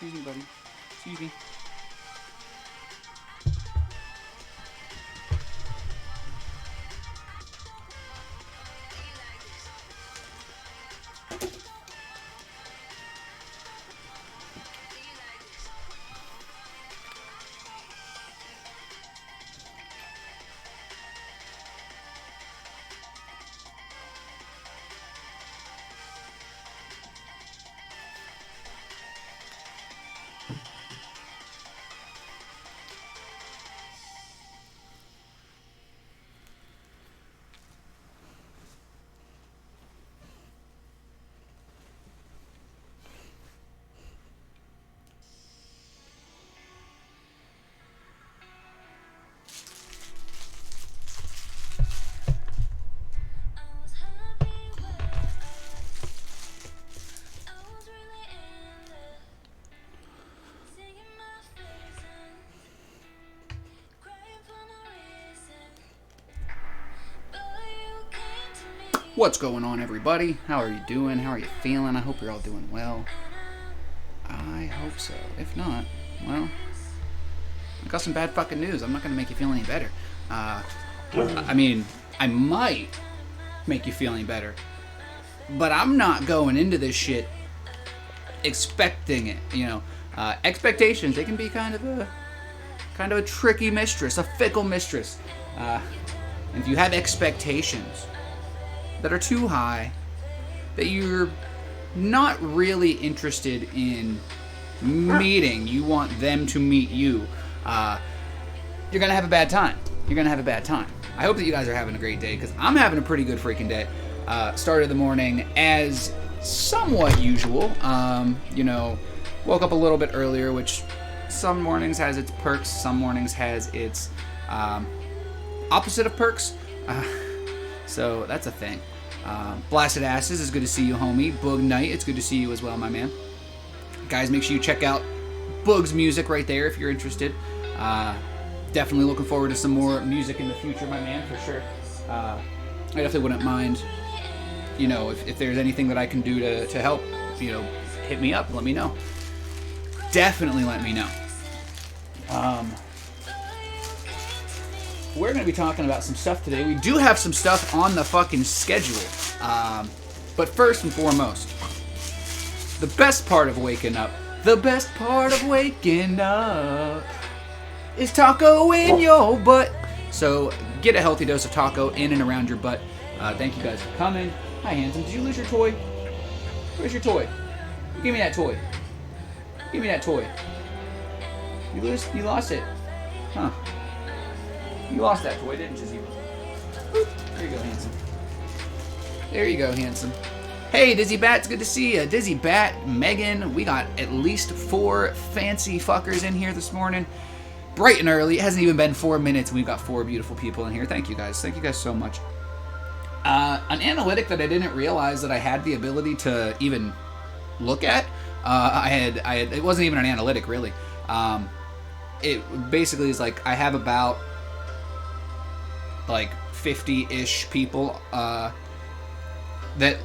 Excuse me, buddy. Excuse me. What's going on, everybody? How are you doing? How are you feeling? I hope you're all doing well. I hope so. If not, well, I got some bad fucking news. I'm not going to make you feel any better. I mean, I might make you feel any better, but I'm not going into this shit expecting it. You know, expectations, they can be kind of a tricky mistress, a fickle mistress. And if you have expectations that are too high, that you're not really interested in meeting, you want them to meet you, you're gonna have a bad time. You're gonna have a bad time. I hope that you guys are having a great day, because I'm having a pretty good freaking day. Started the morning as somewhat usual. You know, woke up a little bit earlier, which some mornings has its perks, some mornings has its opposite of perks. So that's a thing. Blasted Asses, it's good to see you, homie. Boog Knight, it's good to see you as well, my man. Guys, make sure you check out Boog's music right there if you're interested. Definitely looking forward to some more music in the future, my man, for sure. I definitely wouldn't mind, you know, if there's anything that I can do to help, you know, hit me up, let me know. Definitely let me know. we're going to be talking about some stuff today. We do have some stuff on the fucking schedule. But first and foremost, the best part of waking up is taco in your butt. So get a healthy dose of taco in and around your butt. Thank you guys for coming. Hi, handsome. Did you lose your toy? Where's your toy? Give me that toy. Give me that toy. You lost it. Huh. You lost that toy, didn't you, Zero? There you go, handsome. There you go, handsome. Hey, Dizzy Bat, it's good to see you. Dizzy Bat, Megan, we got at least 4 fancy fuckers in here this morning. Bright and early. It hasn't even been 4 minutes, and we've got 4 beautiful people in here. Thank you guys. Thank you guys so much. An analytic that I didn't realize that I had the ability to even look at. It wasn't even an analytic, really. It basically is like I have about like 50-ish people that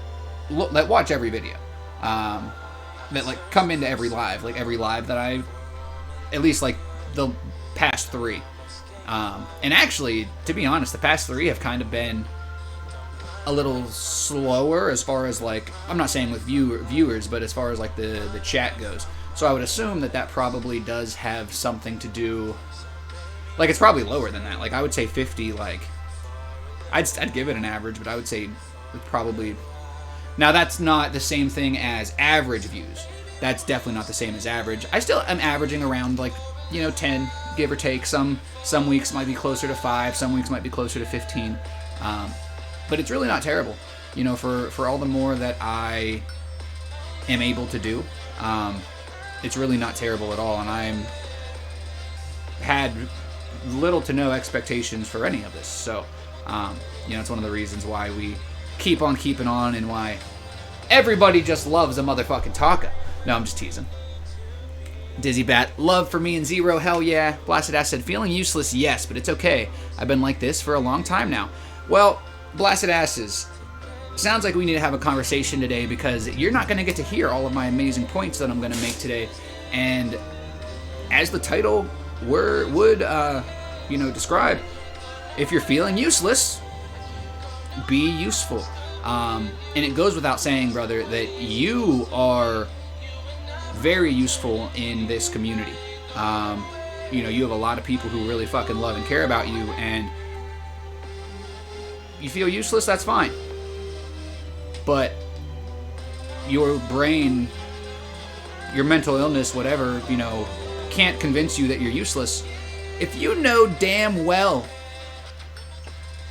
watch every video, that like come into every live that I, at least like the past 3, and actually, to be honest, the past 3 have kind of been a little slower as far as like, I'm not saying with viewers, but as far as like the chat goes. So I would assume that probably does have something to do, like it's probably lower than that. Like I would say 50, like I'd give it an average, but I would say probably, now that's not the same thing as average views. That's definitely not the same as average. I still am averaging around like, 10, give or take. Some weeks might be closer to 5, some weeks might be closer to 15. But it's really not terrible, for all the more that I am able to do. It's really not terrible at all, and I'm had little to no expectations for any of this. So, it's one of the reasons why we keep on keeping on, and why everybody just loves a motherfucking taco. No, I'm just teasing. Dizzy Bat, love for me and Zero, hell yeah. Blasted Ass said, feeling useless, yes, but it's okay. I've been like this for a long time now. Well, Blasted Asses, sounds like we need to have a conversation today, because you're not going to get to hear all of my amazing points that I'm going to make today. And as the title would describe, if you're feeling useless, be useful. And it goes without saying, brother, that you are very useful in this community. You have a lot of people who really fucking love and care about you, and you feel useless, that's fine. But your brain, your mental illness, whatever, can't convince you that you're useless if you know damn well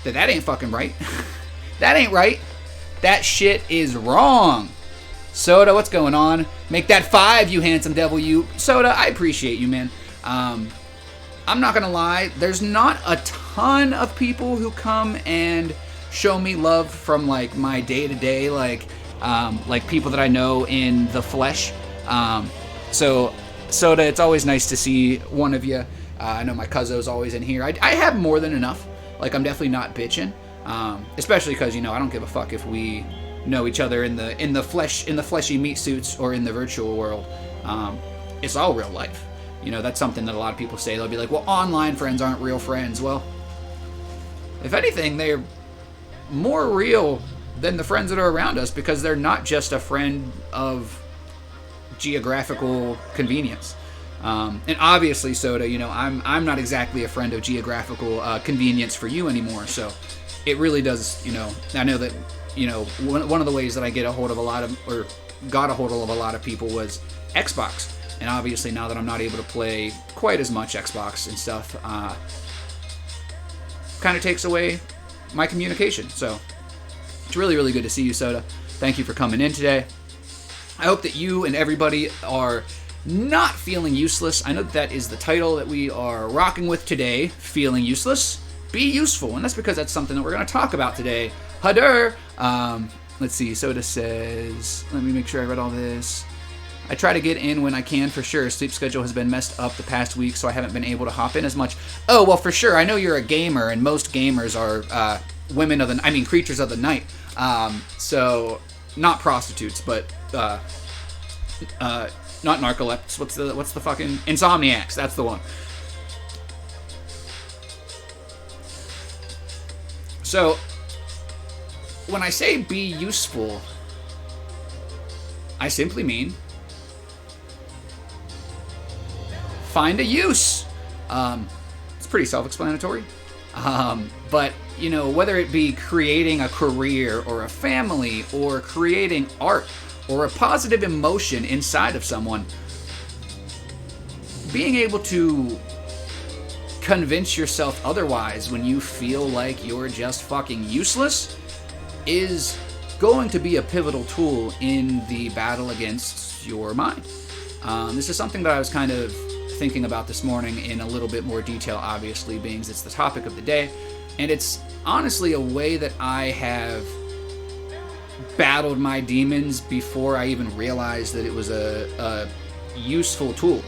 that ain't fucking right. That ain't right. That shit is wrong. Soda, what's going on? Make that 5, you handsome devil, you. Soda, I appreciate you, man. I'm not gonna lie, there's not a ton of people who come and show me love from like my day-to-day, like people that I know in the flesh. So Soda, it's always nice to see one of you. I know my cuzzo's always in here. I have more than enough. Like, I'm definitely not bitching, especially because I don't give a fuck if we know each other in the fleshy meat suits or in the virtual world. It's all real life. That's something that a lot of people say. They'll be like, well, online friends aren't real friends. Well, if anything, they're more real than the friends that are around us, because they're not just a friend of geographical convenience. And obviously, Soda, I'm not exactly a friend of geographical convenience for you anymore. So it really does, I know that, one of the ways that I got a hold of a lot of people was Xbox. And obviously, now that I'm not able to play quite as much Xbox and stuff, kind of takes away my communication. So it's really, really good to see you, Soda. Thank you for coming in today. I hope that you and everybody are not feeling useless. I know that is the title that we are rocking with today, feeling useless. Be useful, and that's because that's something that we're going to talk about today. Hadur! Let's see, Soda says, let me make sure I read all this. I try to get in when I can, for sure. Sleep schedule has been messed up the past week, so I haven't been able to hop in as much. Oh, well, for sure. I know you're a gamer, and most gamers are creatures of the night. So, not prostitutes, but, not narcolepts. What's the fucking... Insomniacs, that's the one. So, when I say be useful, I simply mean find a use. It's pretty self-explanatory. But, you know, whether it be creating a career or a family or creating art or a positive emotion inside of someone, being able to convince yourself otherwise when you feel like you're just fucking useless is going to be a pivotal tool in the battle against your mind. This is something that I was kind of thinking about this morning in a little bit more detail, obviously, being it's the topic of the day. And it's honestly a way that I have battled my demons before I even realized that it was a useful tool.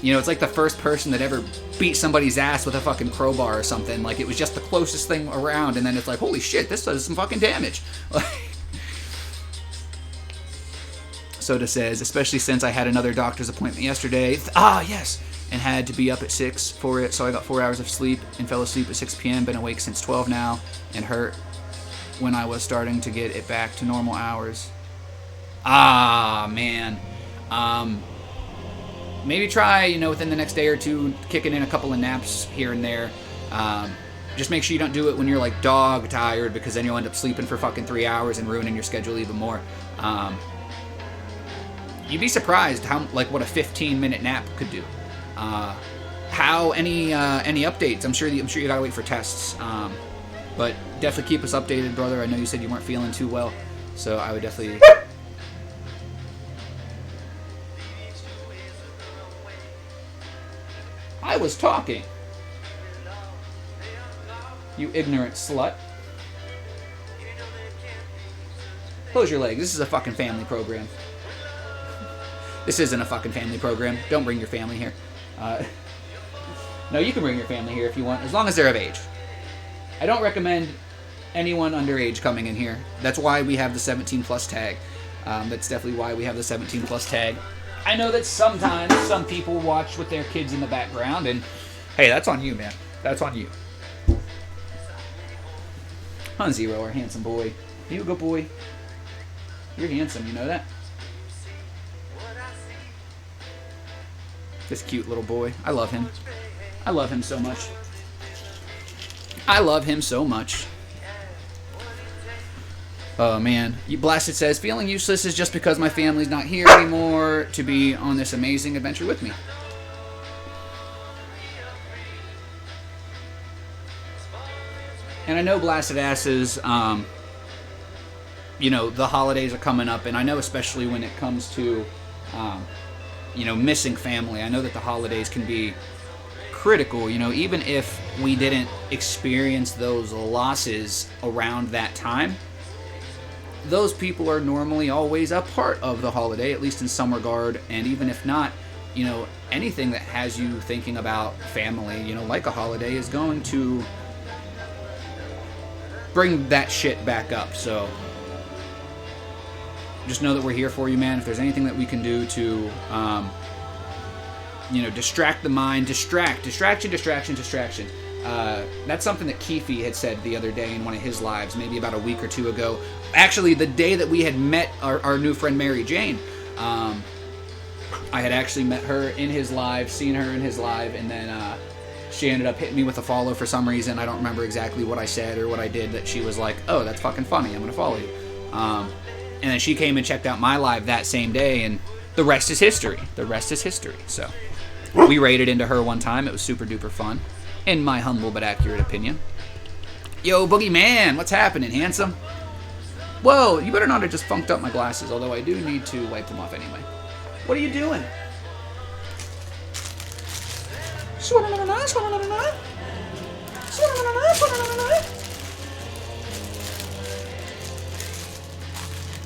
You know, it's like the first person that ever beat somebody's ass with a fucking crowbar or something. Like, it was just the closest thing around, and then it's like, holy shit, this does some fucking damage. Soda says, especially since I had another doctor's appointment yesterday. Yes! And had to be up at 6 for it, so I got 4 hours of sleep and fell asleep at 6 p.m. Been awake since 12 now, and hurt when I was starting to get it back to normal hours. Man. Maybe try, you know, within the next day or two, kicking in a couple of naps here and there. Just make sure you don't do it when you're, like, dog tired, because then you'll end up sleeping for fucking 3 hours and ruining your schedule even more. You'd be surprised how, like, what a 15-minute nap could do. How any updates? I'm sure you gotta wait for tests. But definitely keep us updated, brother. I know you said you weren't feeling too well, so I would definitely. I was talking. You ignorant slut. Close your legs. This is a fucking family program. This isn't a fucking family program. Don't bring your family here. No, you can bring your family here if you want, as long as they're of age. I don't recommend anyone underage coming in here. That's why we have the 17 plus tag. That's definitely why we have the 17 plus tag. I know that sometimes some people watch with their kids in the background, and hey, that's on you, man. That's on you. Zero, our handsome boy. You a good boy. You're handsome, you know that? This cute little boy. I love him. I love him so much. I love him so much. Oh, man. Blasted says, feeling useless is just because my family's not here anymore to be on this amazing adventure with me. And I know Blasted Asses, you know, the holidays are coming up, and I know especially when it comes to, you know, missing family. I know that the holidays can be critical, you know, even if we didn't experience those losses around that time. Those people are normally always a part of the holiday, at least in some regard, and even if not, you know, anything that has you thinking about family, you know, like a holiday, is going to bring that shit back up. So just know that we're here for you, man. If there's anything that we can do to, you know, distract the mind, distraction. That's something that Keefe had said the other day in one of his lives, maybe about a week or two ago. Actually, the day that we had met our new friend Mary Jane, I had actually met her in his live, seen her in his live, and then she ended up hitting me with a follow for some reason. I don't remember exactly what I said or what I did, that she was like, oh, that's fucking funny, I'm going to follow you. And then she came and checked out my live that same day, and the rest is history. The rest is history. So we raided into her one time. It was super duper fun, in my humble but accurate opinion. Yo, Boogeyman, what's happening, handsome? Whoa, you better not have just funked up my glasses, although I do need to wipe them off anyway. What are you doing?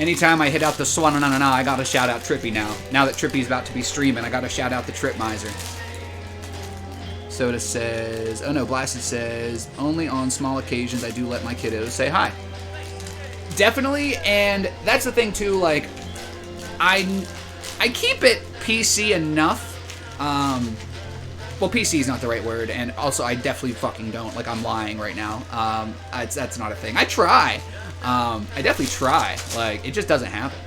Anytime I hit out the swan-na-na-na, I gotta shout out Trippy now. Now that Trippy's about to be streaming, I gotta shout out the Trip Miser. Soda says, oh no, Blasted says, only on small occasions I do let my kiddos say hi. Definitely, and that's the thing too, like, I keep it PC enough, Well, PC is not the right word, and also I definitely fucking don't. Like, I'm lying right now. That's not a thing. I try. I definitely try. Like, it just doesn't happen.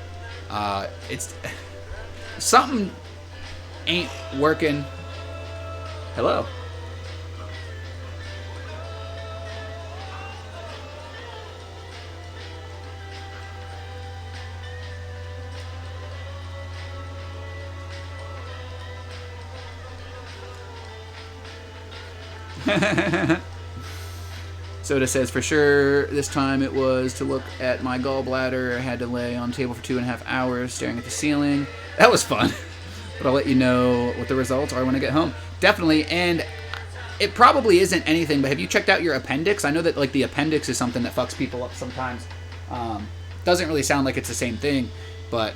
It's... Something ain't working. Hello. Soda says, for sure, this time it was to look at my gallbladder. I had to lay on the table for 2.5 hours staring at the ceiling. That was fun. But I'll let you know what the results are when I get home. Definitely, and it probably isn't anything, but have you checked out your appendix? I know that, like, the appendix is something that fucks people up sometimes. Doesn't really sound like it's the same thing, but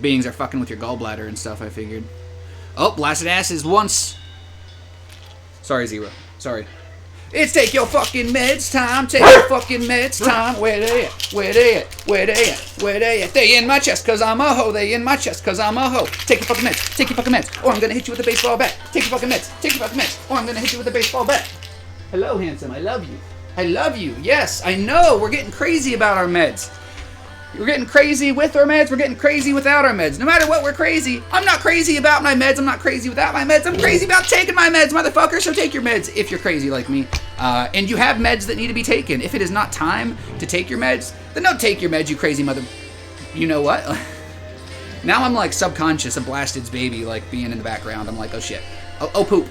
beings are fucking with your gallbladder and stuff, I figured. Oh, blasted asses once. Sorry, Zero. Sorry. It's take your fucking meds time. Take your fucking meds time. Where they at? Where they at? Where they at? Where they at? They in my chest cause I'm a hoe. They in my chest cause I'm a hoe. Take your fucking meds. Take your fucking meds. Or I'm gonna hit you with a baseball bat. Take your fucking meds. Take your fucking meds. Or I'm gonna hit you with a baseball bat. Hello, handsome. I love you. I love you. Yes, I know. We're getting crazy about our meds. We're getting crazy with our meds. We're getting crazy without our meds. No matter what, we're crazy. I'm not crazy about my meds. I'm not crazy without my meds. I'm crazy about taking my meds, motherfucker. So take your meds if you're crazy like me. And you have meds that need to be taken. If it is not time to take your meds, then don't take your meds, you crazy mother... You know what? Now I'm like subconscious of Blasted's baby like being in the background. I'm like, oh shit. Oh poop.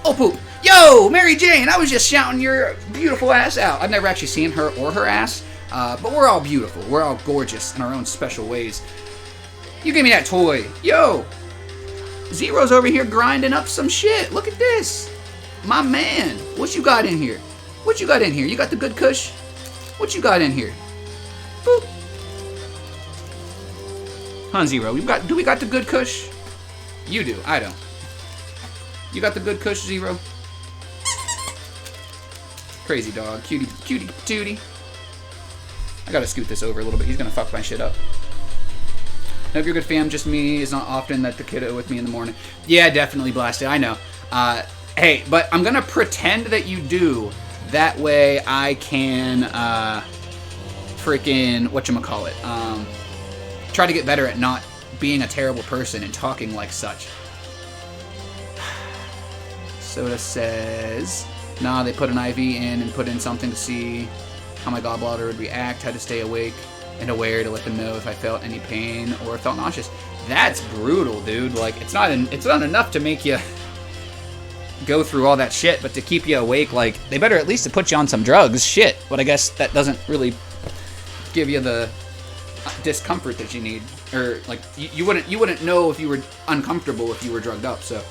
Oh poop. Yo, Mary Jane, I was just shouting your beautiful ass out. I've never actually seen her or her ass. But we're all beautiful. We're all gorgeous in our own special ways. You give me that toy. Yo! Zero's over here grinding up some shit. Look at this. My man. What you got in here? What you got in here? You got the good kush? What you got in here? Boop. Huh, Zero? Do we got the good kush? You do. I don't. You got the good kush, Zero? Crazy dog. Cutie. Cutie. Tootie. I gotta scoot this over a little bit. He's gonna fuck my shit up. Hope you're good, fam. Just me. It's not often that the kiddo with me in the morning. Yeah, definitely Blasted. I know. Hey, but I'm gonna pretend that you do. That way I can, freaking, whatchamacallit, try to get better at not being a terrible person and talking like such. Soda says, nah, they put an IV in and put in something to see how my gallbladder would react, had to stay awake and aware to let them know if I felt any pain or felt nauseous. That's brutal, dude. Like, it's not enough to make you go through all that shit, but to keep you awake, like, they better at least to put you on some drugs. Shit. But I guess that doesn't really give you the discomfort that you need. Or, like, you wouldn't know if you were uncomfortable if you were drugged up, so.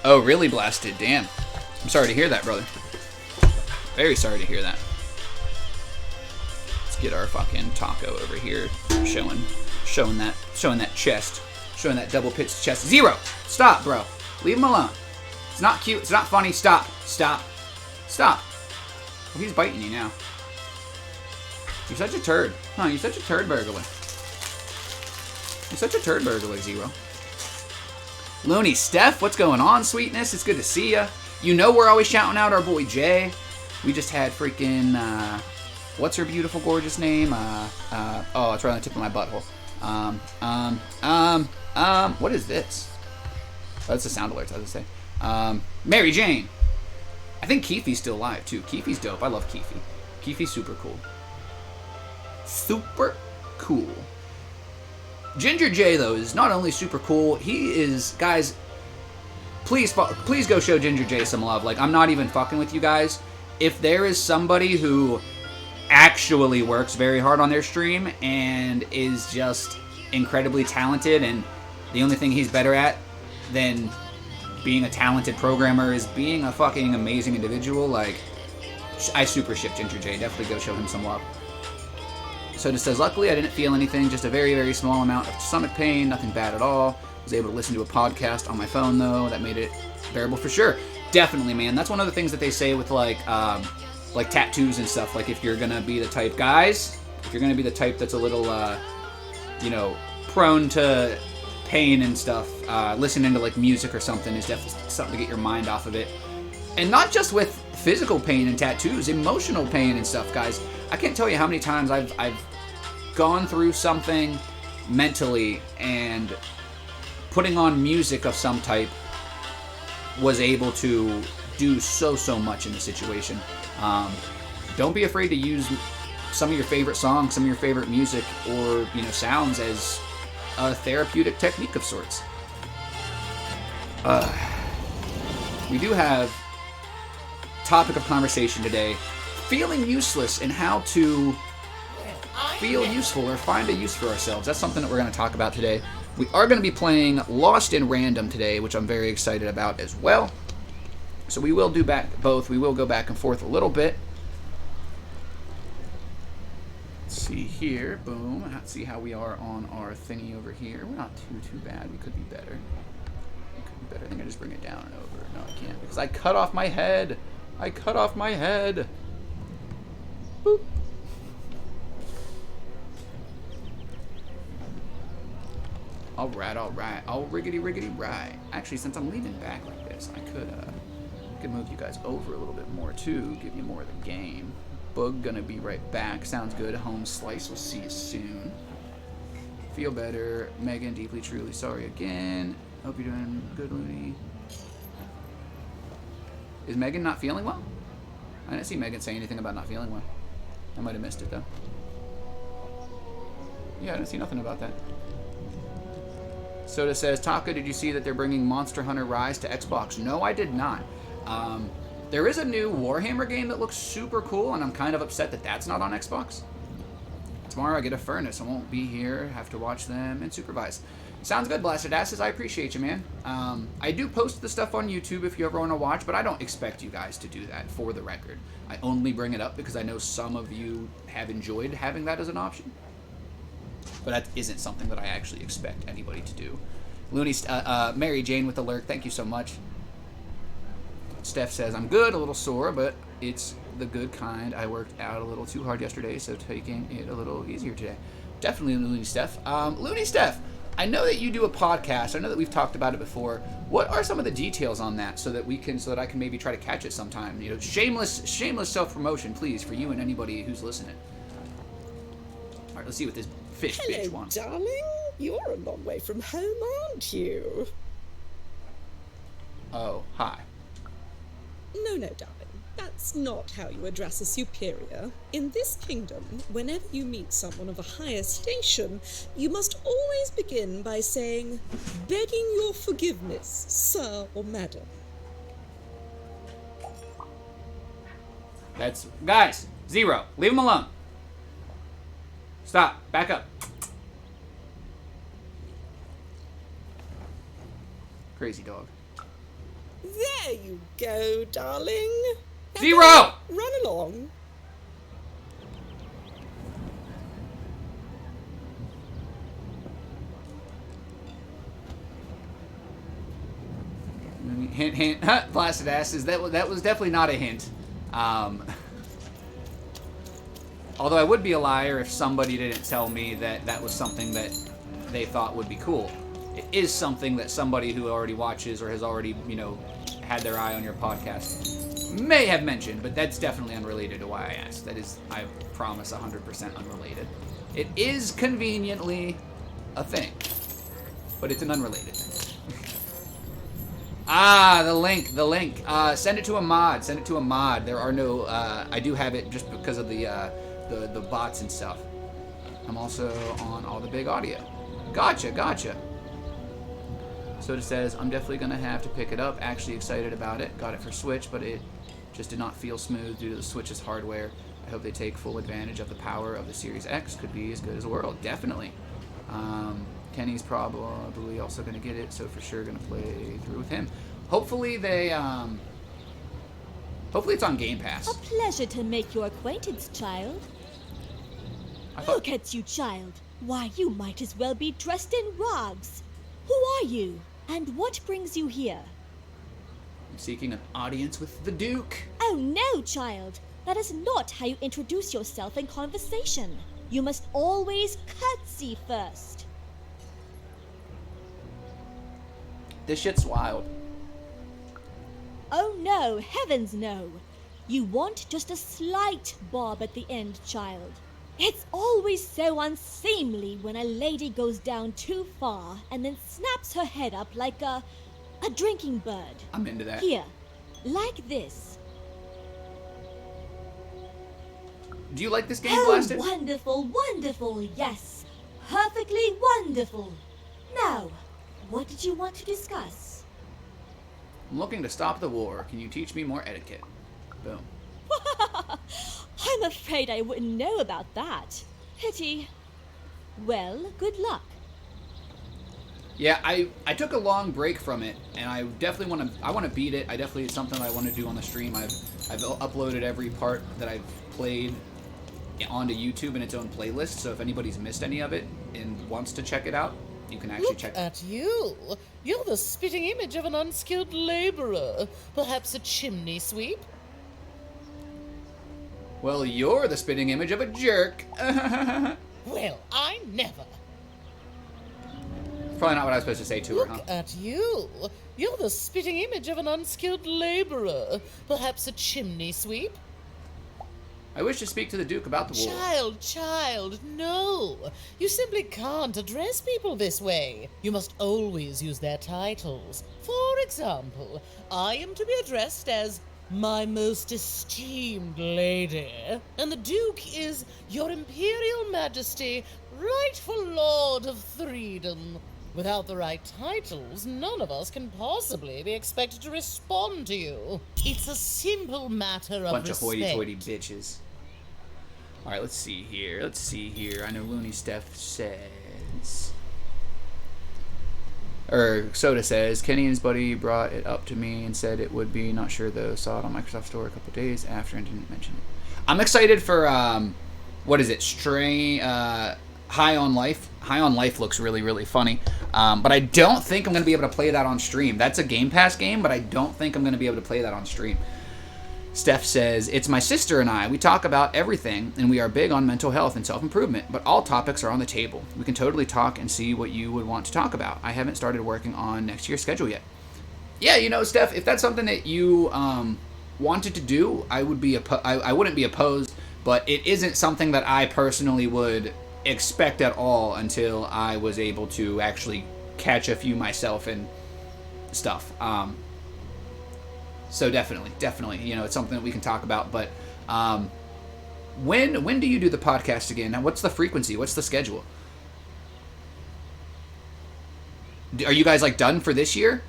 Oh, really, Blasted? Damn. I'm sorry to hear that, brother. Very sorry to hear that. Let's get our fucking taco over here, showing that chest, showing that double pitched chest. Zero. Stop, bro. Leave him alone. It's not cute. It's not funny. Stop. Stop. Stop. Oh, he's biting you now. You're such a turd. Huh? You're such a turd burglar. You're such a turd burglar, Zero. Looney Steph, what's going on, sweetness? It's good to see ya. You know we're always shouting out our boy Jay. We just had freaking, what's her beautiful, gorgeous name? Oh, it's right on the tip of my butthole. What is this? Oh, that's the sound alerts, I was gonna say. Mary Jane. I think Keefe's still alive, too. Keefe's dope. I love Keefe. Keefe's super cool. Super cool. Ginger J, though, is not only super cool, he is, guys, please go show Ginger J some love. Like, I'm not even fucking with you guys. If there is somebody who actually works very hard on their stream and is just incredibly talented, and the only thing he's better at than being a talented programmer is being a fucking amazing individual, like, I super ship Ginger J. Definitely go show him some love. So it says, luckily I didn't feel anything, just a very, very small amount of stomach pain, nothing bad at all. Was able to listen to a podcast on my phone, though. That made it bearable for sure. Definitely, man. That's one of the things that they say with, like, like tattoos and stuff. Like if you're gonna be the type, guys, if you're gonna be the type that's a little, you know, prone to pain and stuff, listening to like music or something is definitely something to get your mind off of it. And not just with physical pain and tattoos, emotional pain and stuff, guys. I can't tell you how many times I've gone through something mentally, and putting on music of some type was able to do so much in the situation. Don't be afraid to use some of your favorite songs, some of your favorite music, or, you know, sounds as a therapeutic technique of sorts. We do have topic of conversation today: feeling useless and how to feel useful or find a use for ourselves. That's something that we're going to talk about today. We are going to be playing Lost in Random today, which I'm very excited about as well. So we will do both. We will go back and forth a little bit. Let's see here. Boom. Let's see how we are on our thingy over here. We're not too bad. We could be better. I think I just bring it down and over. No, I can't, because I cut off my head. I cut off my head. Boop. Alright. All riggedy right. Actually, since I'm leaning back like this, I could move you guys over a little bit more too, give you more of the game. Bug gonna be right back. Sounds good. Home slice. We'll see you soon. Feel better. Megan, deeply, truly sorry again. Hope you're doing good, Looney. Is Megan not feeling well? I didn't see Megan say anything about not feeling well. I might have missed it though. Yeah, I didn't see nothing about that. Soda says, Taka, did you see that they're bringing Monster Hunter Rise to Xbox? No, I did not. There is a new Warhammer game that looks super cool, and I'm kind of upset that that's not on Xbox. Tomorrow I get a furnace. I won't be here. Have to watch them and supervise. Sounds good, Blasted Asses. I appreciate you, man. I do post the stuff on YouTube if you ever want to watch, but I don't expect you guys to do that, for the record. I only bring it up because I know some of you have enjoyed having that as an option. But that isn't something that I actually expect anybody to do. Looney, Mary Jane with the lurk, thank you so much. Steph says, I'm good, a little sore, but it's the good kind. I worked out a little too hard yesterday, so taking it a little easier today. Definitely Looney Steph. Looney Steph, I know that you do a podcast. I know that we've talked about it before. What are some of the details on that so that I can maybe try to catch it sometime? You know, shameless self-promotion, please, for you and anybody who's listening. All right, let's see what this fish bitch wants. Hello, darling. You're a long way from home, aren't you? Oh, hi. No, darling. That's not how you address a superior. In this kingdom, whenever you meet someone of a higher station, you must always begin by saying, begging your forgiveness, sir or madam. That's... Guys, Zero. Leave him alone. Stop. Back up. Crazy dog. There you go, darling. Zero! Run along. Hint, hint. Blasted asses. That was definitely not a hint. Although I would be a liar if somebody didn't tell me that that was something that they thought would be cool. It is something that somebody who already watches or has already, you know, had their eye on your podcast may have mentioned, but that's definitely unrelated to why I asked. That is, I promise, 100% unrelated. It is conveniently a thing, but it's an unrelated thing. The link. Send it to a mod. There are no, I do have it just because of the bots and stuff. I'm also on all the big audio. Gotcha. So it says, I'm definitely going to have to pick it up. Actually excited about it. Got it for Switch, but it just did not feel smooth due to the Switch's hardware. I hope they take full advantage of the power of the Series X. Could be as good as the world. Definitely. Kenny's probably also going to get it, so for sure going to play through with him. Hopefully they, hopefully it's on Game Pass. A pleasure to make your acquaintance, child. Look at you, child. Why, you might as well be dressed in rags. Who are you? And what brings you here? I'm seeking an audience with the Duke. Oh no, child. That is not how you introduce yourself in conversation. You must always curtsy first. This shit's wild. Oh no, heavens no. You want just a slight bob at the end, child. It's always so unseemly when a lady goes down too far and then snaps her head up like a drinking bird. I'm into that. Here, like this. Do you like this game, Oh, Blasted? wonderful, wonderful, yes. Perfectly wonderful. Now, what did you want to discuss? I'm looking to stop the war. Can you teach me more etiquette? Boom. I'm afraid I wouldn't know about that. Pity. Well, good luck. Yeah, I took a long break from it, and I definitely want to beat it. It's something that I want to do on the stream. I've uploaded every part that I've played onto YouTube in its own playlist. So if anybody's missed any of it and wants to check it out, you can actually check it out. At you. You're the spitting image of an unskilled laborer. Perhaps a chimney sweep? Well, you're the spitting image of a jerk. Well, I never. Probably not what I was supposed to say to her, huh? Look at you. You're the spitting image of an unskilled laborer. Perhaps a chimney sweep? I wish to speak to the Duke about the war. Child, no. You simply can't address people this way. You must always use their titles. For example, I am to be addressed as my most esteemed lady, and the Duke is Your Imperial Majesty, rightful Lord of Threedom. Without the right titles, none of us can possibly be expected to respond to you. It's a simple matter of Bunch respect. of hoity-toity bitches. Alright, let's see here. I know Looney Steph says... Soda says, Kenny and his buddy brought it up to me and said it would be, not sure though, saw it on Microsoft Store a couple days after and didn't mention it. I'm excited for, what is it, High on Life. High on Life looks really, really funny. But I don't think I'm going to be able to play that on stream. That's a Game Pass game, but I don't think I'm going to be able to play that on stream. Steph says, it's my sister and I. We talk about everything, and we are big on mental health and self-improvement, but all topics are on the table. We can totally talk and see what you would want to talk about. I haven't started working on next year's schedule yet. Yeah, you know, Steph, if that's something that you wanted to do, I wouldn't be opposed, but it isn't something that I personally would expect at all until I was able to actually catch a few myself and stuff. So definitely, you know, it's something that we can talk about. But when do you do the podcast again? Now, what's the frequency? What's the schedule? Are you guys like done for this year?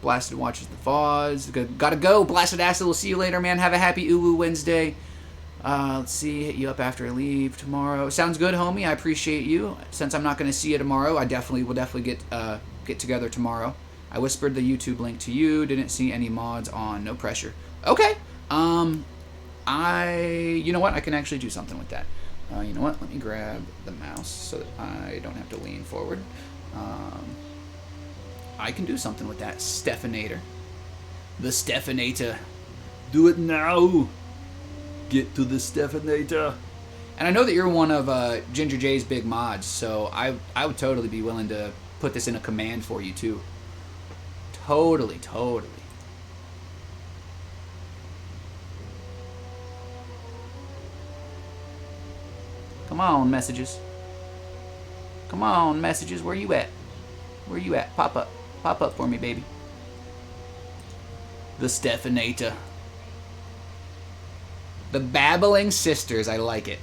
Blasted watches the Foz. Gotta go. Blasted Acid. We'll see you later, man. Have a happy Uwu Wednesday. Let's see. Hit you up after I leave tomorrow. Sounds good, homie. I appreciate you. Since I'm not going to see you tomorrow, I will definitely get together tomorrow. I whispered the YouTube link to you. Didn't see any mods on. No pressure. Okay. You know what? I can actually do something with that. You know what? Let me grab the mouse so that I don't have to lean forward. I can do something with that. Stephanator. The Stephanator. Do it now. Get to the Stephanator. And I know that you're one of Ginger J's big mods, so I would totally be willing to put this in a command for you too. Totally. Come on, messages. Come on, messages. Where you at? Where you at? Pop up. Pop up for me, baby. The Stephanator. The Babbling Sisters. I like it.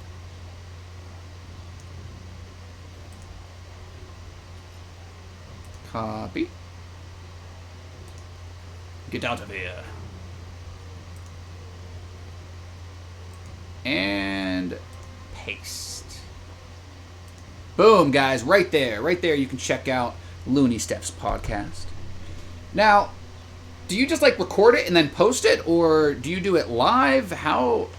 Copy. Get out of here. And paste. Boom, guys. Right there. Right there you can check out Looney Steph's podcast. Now, do you just like record it and then post it, or do you do it live? How?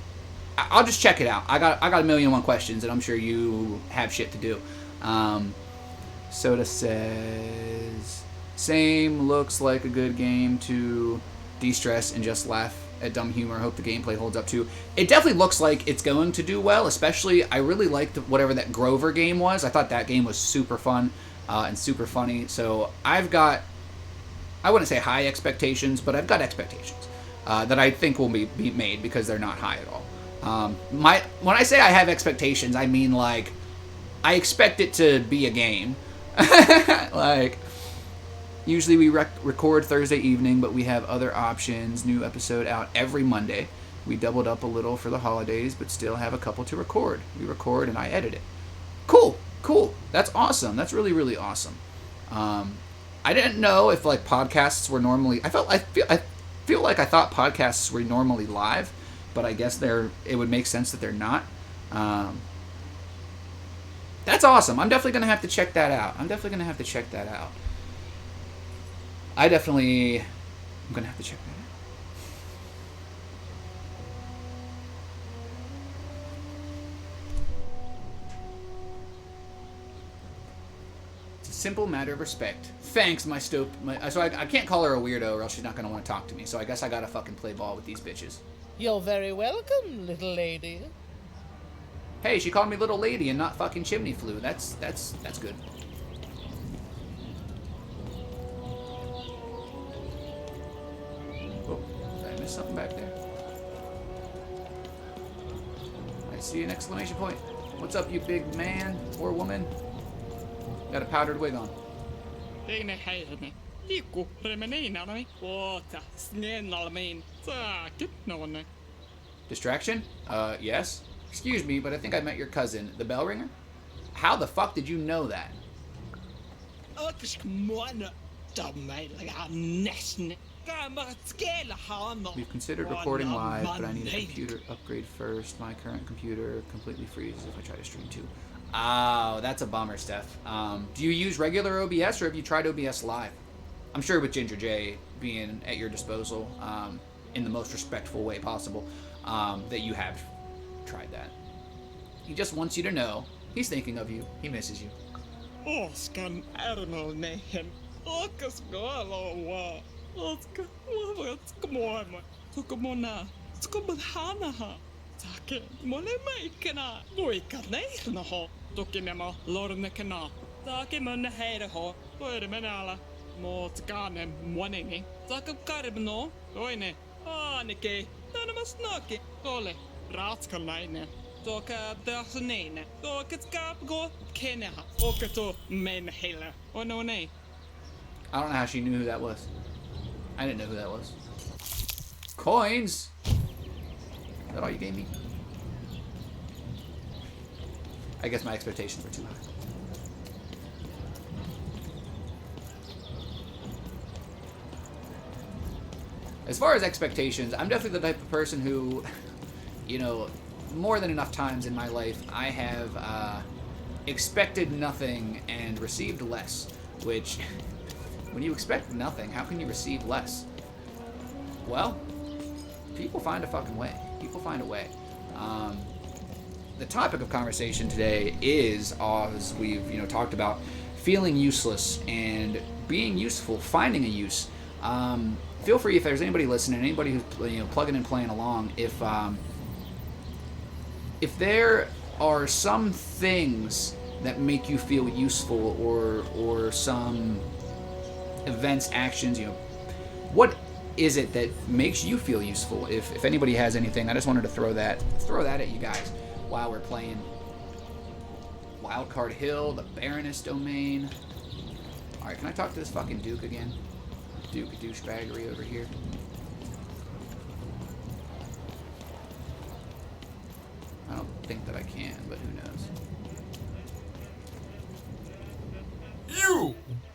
I'll just check it out. I got a million and one questions, and I'm sure you have shit to do. Soda says, same, looks like a good game to de-stress and just laugh at dumb humor. Hope the gameplay holds up too. It definitely looks like it's going to do well, especially I really liked whatever that Grover game was. I thought that game was super fun and super funny. So I've got, I wouldn't say high expectations, but I've got expectations that I think will be made because they're not high at all. When I say I have expectations, I mean like I expect it to be a game. Like, usually we record Thursday evening, but we have other options. New episode out every Monday. We doubled up a little for the holidays, but still have a couple to record. We record and I edit it. Cool. That's awesome. That's really, really awesome. I didn't know if like podcasts were normally. I feel like I thought podcasts were normally live, but I guess it would make sense that they're not. That's awesome. I'm definitely gonna have to check that out. I'm gonna have to check that out. I'm gonna have to check that out. It's a simple matter of respect. Thanks, my so I can't call her a weirdo or else she's not gonna want to talk to me. So I guess I gotta fucking play ball with these bitches. You're very welcome, little lady. Hey, she called me little lady and not fucking chimney flue. That's good. Oh, did I miss something back there? I see an exclamation point. What's up, you big man or woman? Got a powdered wig on. Distraction? Yes. Excuse me, but I think I met your cousin, the bell ringer. How the fuck did you know that? We've considered recording live, but I need a computer upgrade first. My current computer completely freezes if I try to stream too. Oh, that's a bummer, Steph. Do you use regular OBS or have you tried OBS live? I'm sure with Ginger J being at your disposal in the most respectful way possible, that you have tried that. He just wants you to know he's thinking of you. He misses you. I don't know how she knew who that was. I didn't know who that was. Coins? Is that all you gave me? I guess my expectations were too high. As far as expectations, I'm definitely the type of person who, you know, more than enough times in my life, I have expected nothing and received less. Which, when you expect nothing, how can you receive less? Well, people find a fucking way. People find a way. The topic of conversation today is, as we've talked about, feeling useless and being useful, finding a use. Feel free, if there's anybody listening, anybody who's plugging and playing along, if there are some things that make you feel useful or some events, actions, what is it that makes you feel useful? If anybody has anything, I just wanted to throw that at you guys while we're playing Wildcard Hill, the Baroness domain. Alright, can I talk to this fucking Duke again? Duke douchebaggery over here. I don't think that I can, but who knows?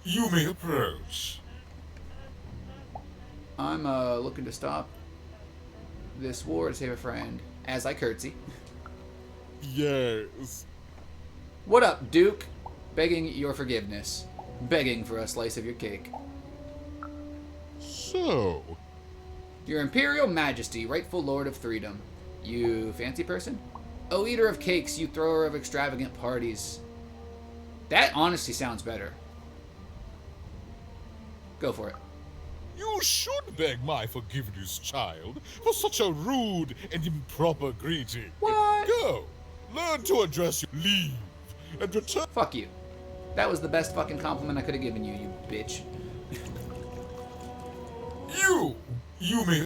You may approach. I'm looking to stop this war to save a friend, as I curtsy. Yes. What up, Duke? Begging your forgiveness. Begging for a slice of your cake. So, Your Imperial Majesty, rightful Lord of Threedom. You fancy person? Oh, eater of cakes, you thrower of extravagant parties. That honestly sounds better. Go for it. You should beg my forgiveness, child, for such a rude and improper greeting. What? Go, learn to address your leave, and return. Fuck you. That was the best fucking compliment I could have given you, you bitch. You may.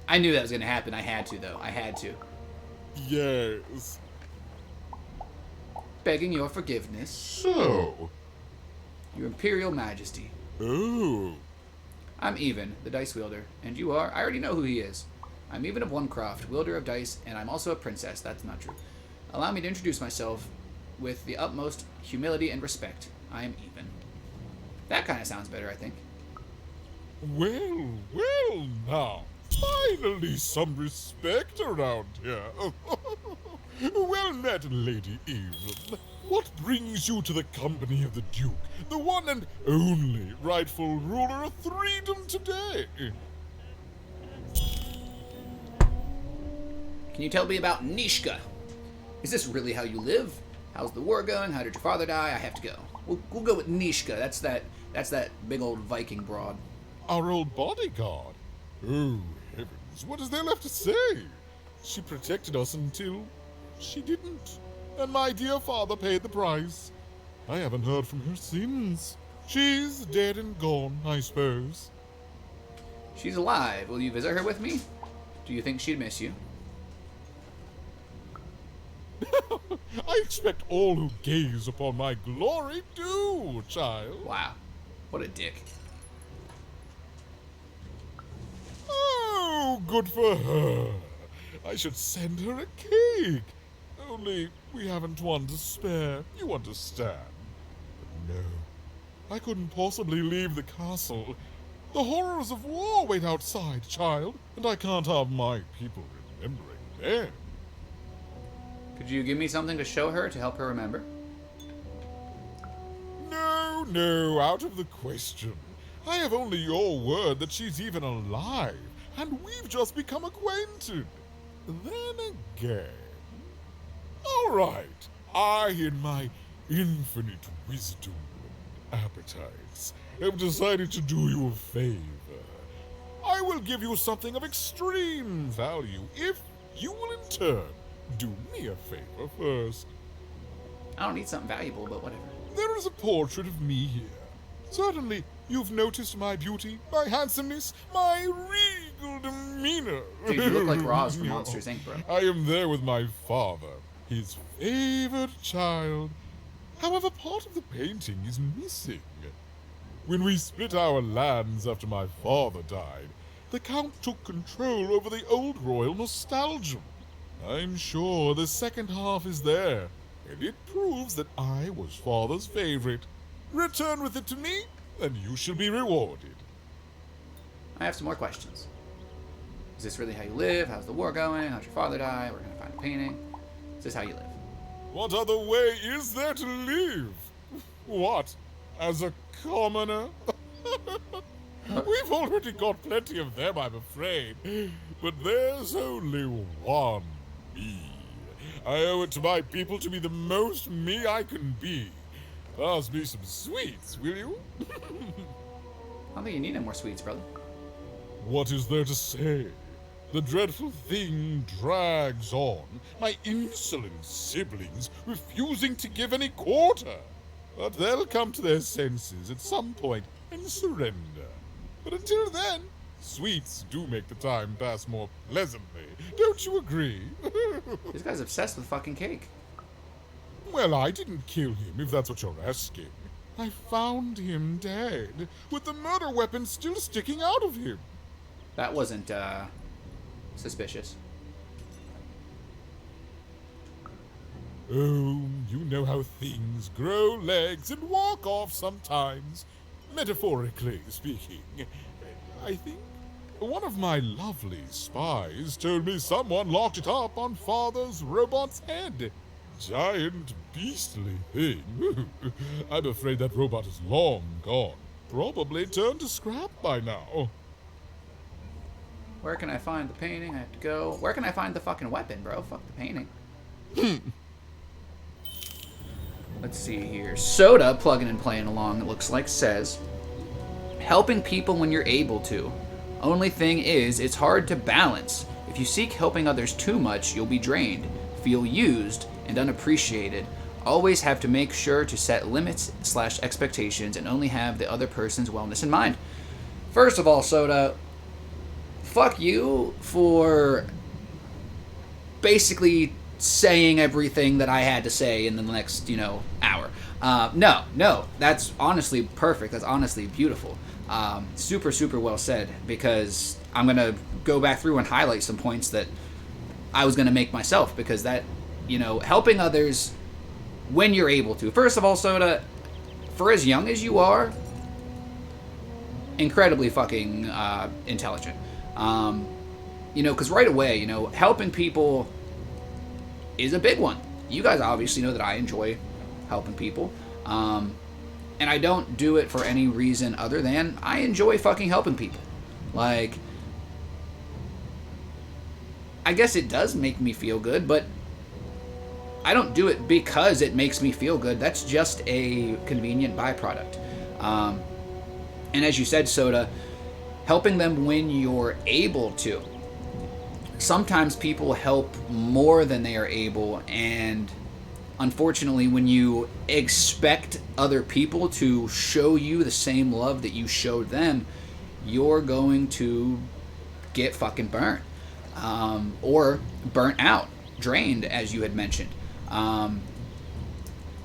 I knew that was gonna happen. I had to, though. I had to. Yes. Begging your forgiveness, So. your Imperial Majesty. Oh. I'm Even, the dice wielder, and you are? I already know who he is. I'm Even of Onecroft, wielder of dice, and I'm also a princess. That's not true. Allow me to introduce myself with the utmost humility and respect. I am Even. That kind of sounds better, I think. Well now. Finally some respect around here. Well met, Lady Even. What brings you to the company of the Duke, the one and only rightful ruler of Threedom today? Can you tell me about Nishka? Is this really how you live? How's the war going? How did your father die? I have to go. We'll go with Nishka. That's that big old Viking broad. Our old bodyguard. Oh, heavens, what is there left to say? She protected us until she didn't. And my dear father paid the price. I haven't heard from her since. She's dead and gone, I suppose. She's alive. Will you visit her with me? Do you think she'd miss you? I expect all who gaze upon my glory do, child. Wow. What a dick. Oh, good for her. I should send her a cake. Only we haven't one to spare, you understand. But no, I couldn't possibly leave the castle. The horrors of war wait outside, child, and I can't have my people remembering them. Could you give me something to show her to help her remember? No, out of the question. I have only your word that she's even alive, and we've just become acquainted. Then again... All right, I, in my infinite wisdom and appetites, have decided to do you a favor. I will give you something of extreme value if you will in turn do me a favor first. I don't need something valuable, but whatever. There is a portrait of me here. Certainly, you've noticed my beauty, my handsomeness, my regal demeanor. Dude, you look like Roz from Monsters, Inc., bro. I am there with my father, his favored child. However, part of the painting is missing. When we split our lands after my father died, the Count took control over the old royal nostalgia. I'm sure the second half is there, and it proves that I was father's favorite. Return with it to me, and you shall be rewarded. I have some more questions. Is this really how you live? How's the war going? How'd your father die? We're gonna find a painting. Is this how you live? What other way is there to live? What? As a commoner? We've already got plenty of them, I'm afraid. But there's only one me. I owe it to my people to be the most me I can be. Pass me some sweets, will you? I don't think you need any more sweets, brother. What is there to say? The dreadful thing drags on, my insolent siblings refusing to give any quarter. But they'll come to their senses at some point and surrender. But until then, sweets do make the time pass more pleasantly. Don't you agree? This guy's obsessed with fucking cake. Well, I didn't kill him, if that's what you're asking. I found him dead, with the murder weapon still sticking out of him. That wasn't, suspicious. Oh, you know how things grow legs and walk off sometimes. Metaphorically speaking. I think one of my lovely spies told me someone locked it up on Father's robot's head. Giant, beastly thing. I'm afraid that robot is long gone. Probably turned to scrap by now. Where can I find the painting? I have to go. Where can I find the fucking weapon, bro? Fuck the painting. Let's see here. Soda, plugging and playing along, it looks like, says, helping people when you're able to. Only thing is, it's hard to balance. If you seek helping others too much, you'll be drained, feel used, and unappreciated. Always have to make sure to set limits/expectations and only have the other person's wellness in mind. First of all, Soda, fuck you for basically saying everything that I had to say in the next, hour. No, that's honestly perfect. That's honestly beautiful. Super, super well said, because I'm going to go back through and highlight some points that I was going to make myself, because that, helping others when you're able to. First of all, Soda, for as young as you are, incredibly fucking intelligent. Because right away, helping people is a big one. You guys obviously know that I enjoy helping people. And I don't do it for any reason other than I enjoy fucking helping people. Like, I guess it does make me feel good, but I don't do it because it makes me feel good. That's just a convenient byproduct. And as you said, Soda, helping them when you're able to. Sometimes people help more than they are able, and unfortunately, when you expect other people to show you the same love that you showed them, you're going to get fucking burnt. Or burnt out, drained, as you had mentioned. And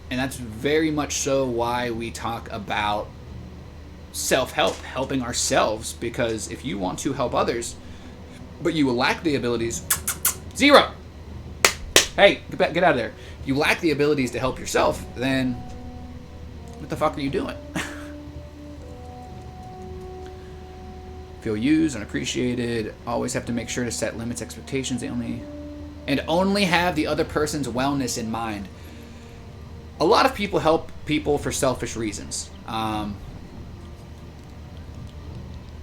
that's very much so why we talk about self-help, helping ourselves, because if you want to help others, but you lack the abilities, zero! Hey, get out of there. If you lack the abilities to help yourself, then what the fuck are you doing? Feel used and appreciated. Always have to make sure to set limits, expectations, and only have the other person's wellness in mind. A lot of people help people for selfish reasons.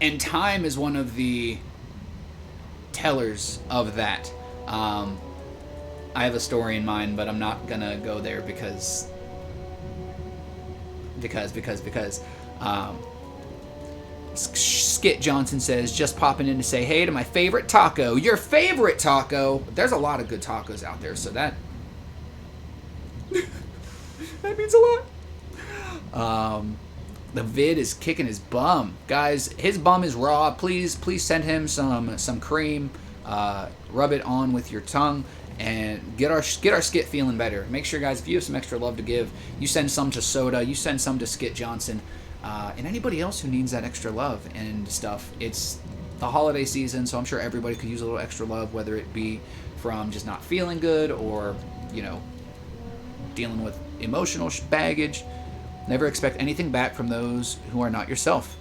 And time is one of the tellers of that. I have a story in mind, but I'm not gonna go there because Skit Johnson says, just popping in to say hey to my favorite taco. Your favorite taco? There's a lot of good tacos out there, so that that means a lot. The vid is kicking his bum, guys. His bum is raw. Please send him some cream. Rub it on with your tongue and get our Skit feeling better. Make sure, guys, if you have some extra love to give, you send some to Soda. You send some to Skit Johnson. And anybody else who needs that extra love and stuff. It's the holiday season, so I'm sure everybody could use a little extra love, whether it be from just not feeling good or, dealing with emotional baggage. Never expect anything back from those who are not yourself.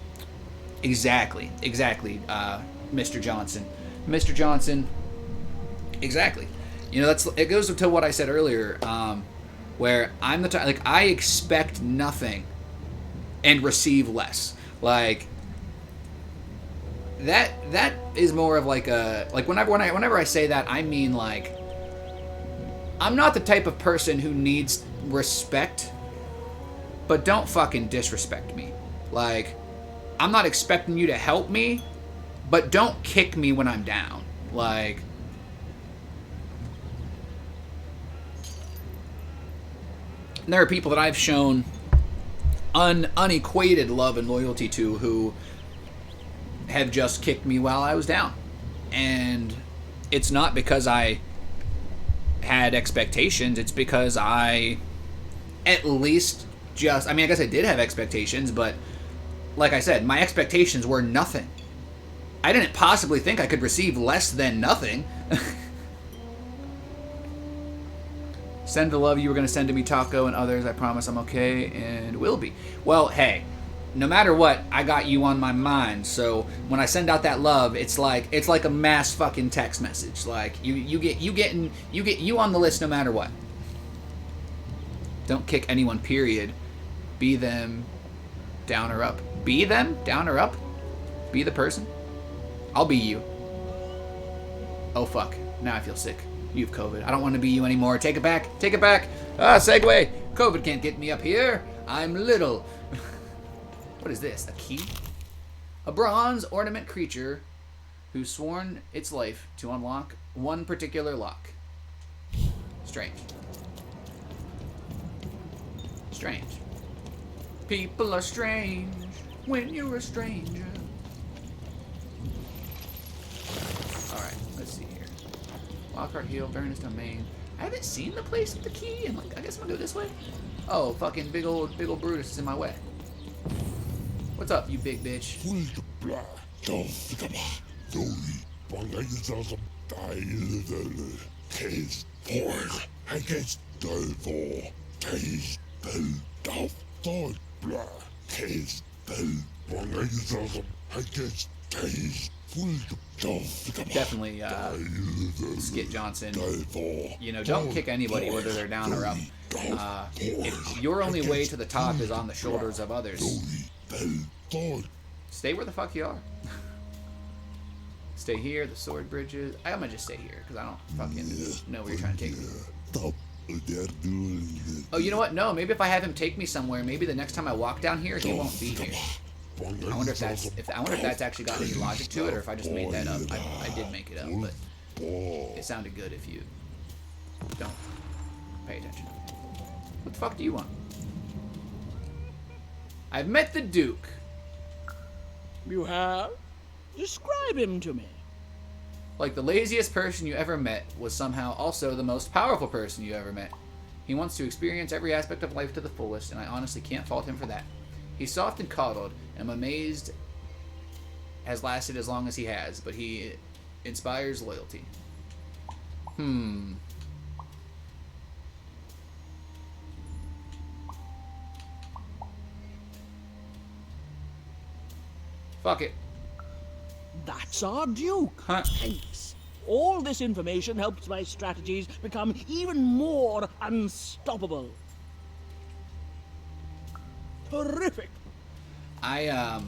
Exactly, Mr. Johnson. Mr. Johnson, exactly. It goes to what I said earlier, where I'm the type, I expect nothing and receive less. Like, that is more of whenever I say that, I mean, I'm not the type of person who needs respect, but don't fucking disrespect me. I'm not expecting you to help me, but don't kick me when I'm down. There are people that I've shown unequated love and loyalty to who have just kicked me while I was down. And it's not because I had expectations, it's because I at least I guess I did have expectations, but like I said, my expectations were nothing. I didn't possibly think I could receive less than nothing. Send the love you were going to send to me, Taco, and others. I promise I'm okay and will be. Well, hey, no matter what, I got you on my mind. So when I send out that love, it's like a mass fucking text message. You get you on the list no matter what. Don't kick anyone, period. Be them, down or up. Be them, down or up. Be the person. I'll be you. Oh fuck, now I feel sick. You have COVID. I don't want to be you anymore. Take it back. Take it back. Segue. COVID can't get me up here. I'm little. What is this? A key? A bronze ornament creature who's sworn its life to unlock one particular lock. Strange. Strange. People are strange when you're a stranger. Alright, let's see here. Lockhart Hill, Baroness Domain. I haven't seen the place with the key, and like, I guess I'm gonna go this way. Oh, fucking big old Brutus is in my way. What's up, you big bitch? Definitely, Skit Johnson. You know, don't kick anybody whether they're down or up. If your only way to the top is on the shoulders of others, stay where the fuck you are. Stay here, the sword bridges. I'm gonna just stay here, because I don't fucking know where you're trying to take me. Oh, you know what? No, maybe if I have him take me somewhere, maybe the next time I walk down here, he won't be here. I wonder if that's actually got any logic to it, or if I just made that up. I did make it up, but it sounded good if you don't pay attention. What the fuck do you want? I've met the Duke. You have? Describe him to me. Like the laziest person you ever met was somehow also the most powerful person you ever met. He wants to experience every aspect of life to the fullest, and I honestly can't fault him for that. He's soft and coddled, and I'm amazed has lasted as long as he has, but he inspires loyalty. Fuck it. That's our Duke. Huh. Thanks. All this information helps my strategies become even more unstoppable. Terrific. I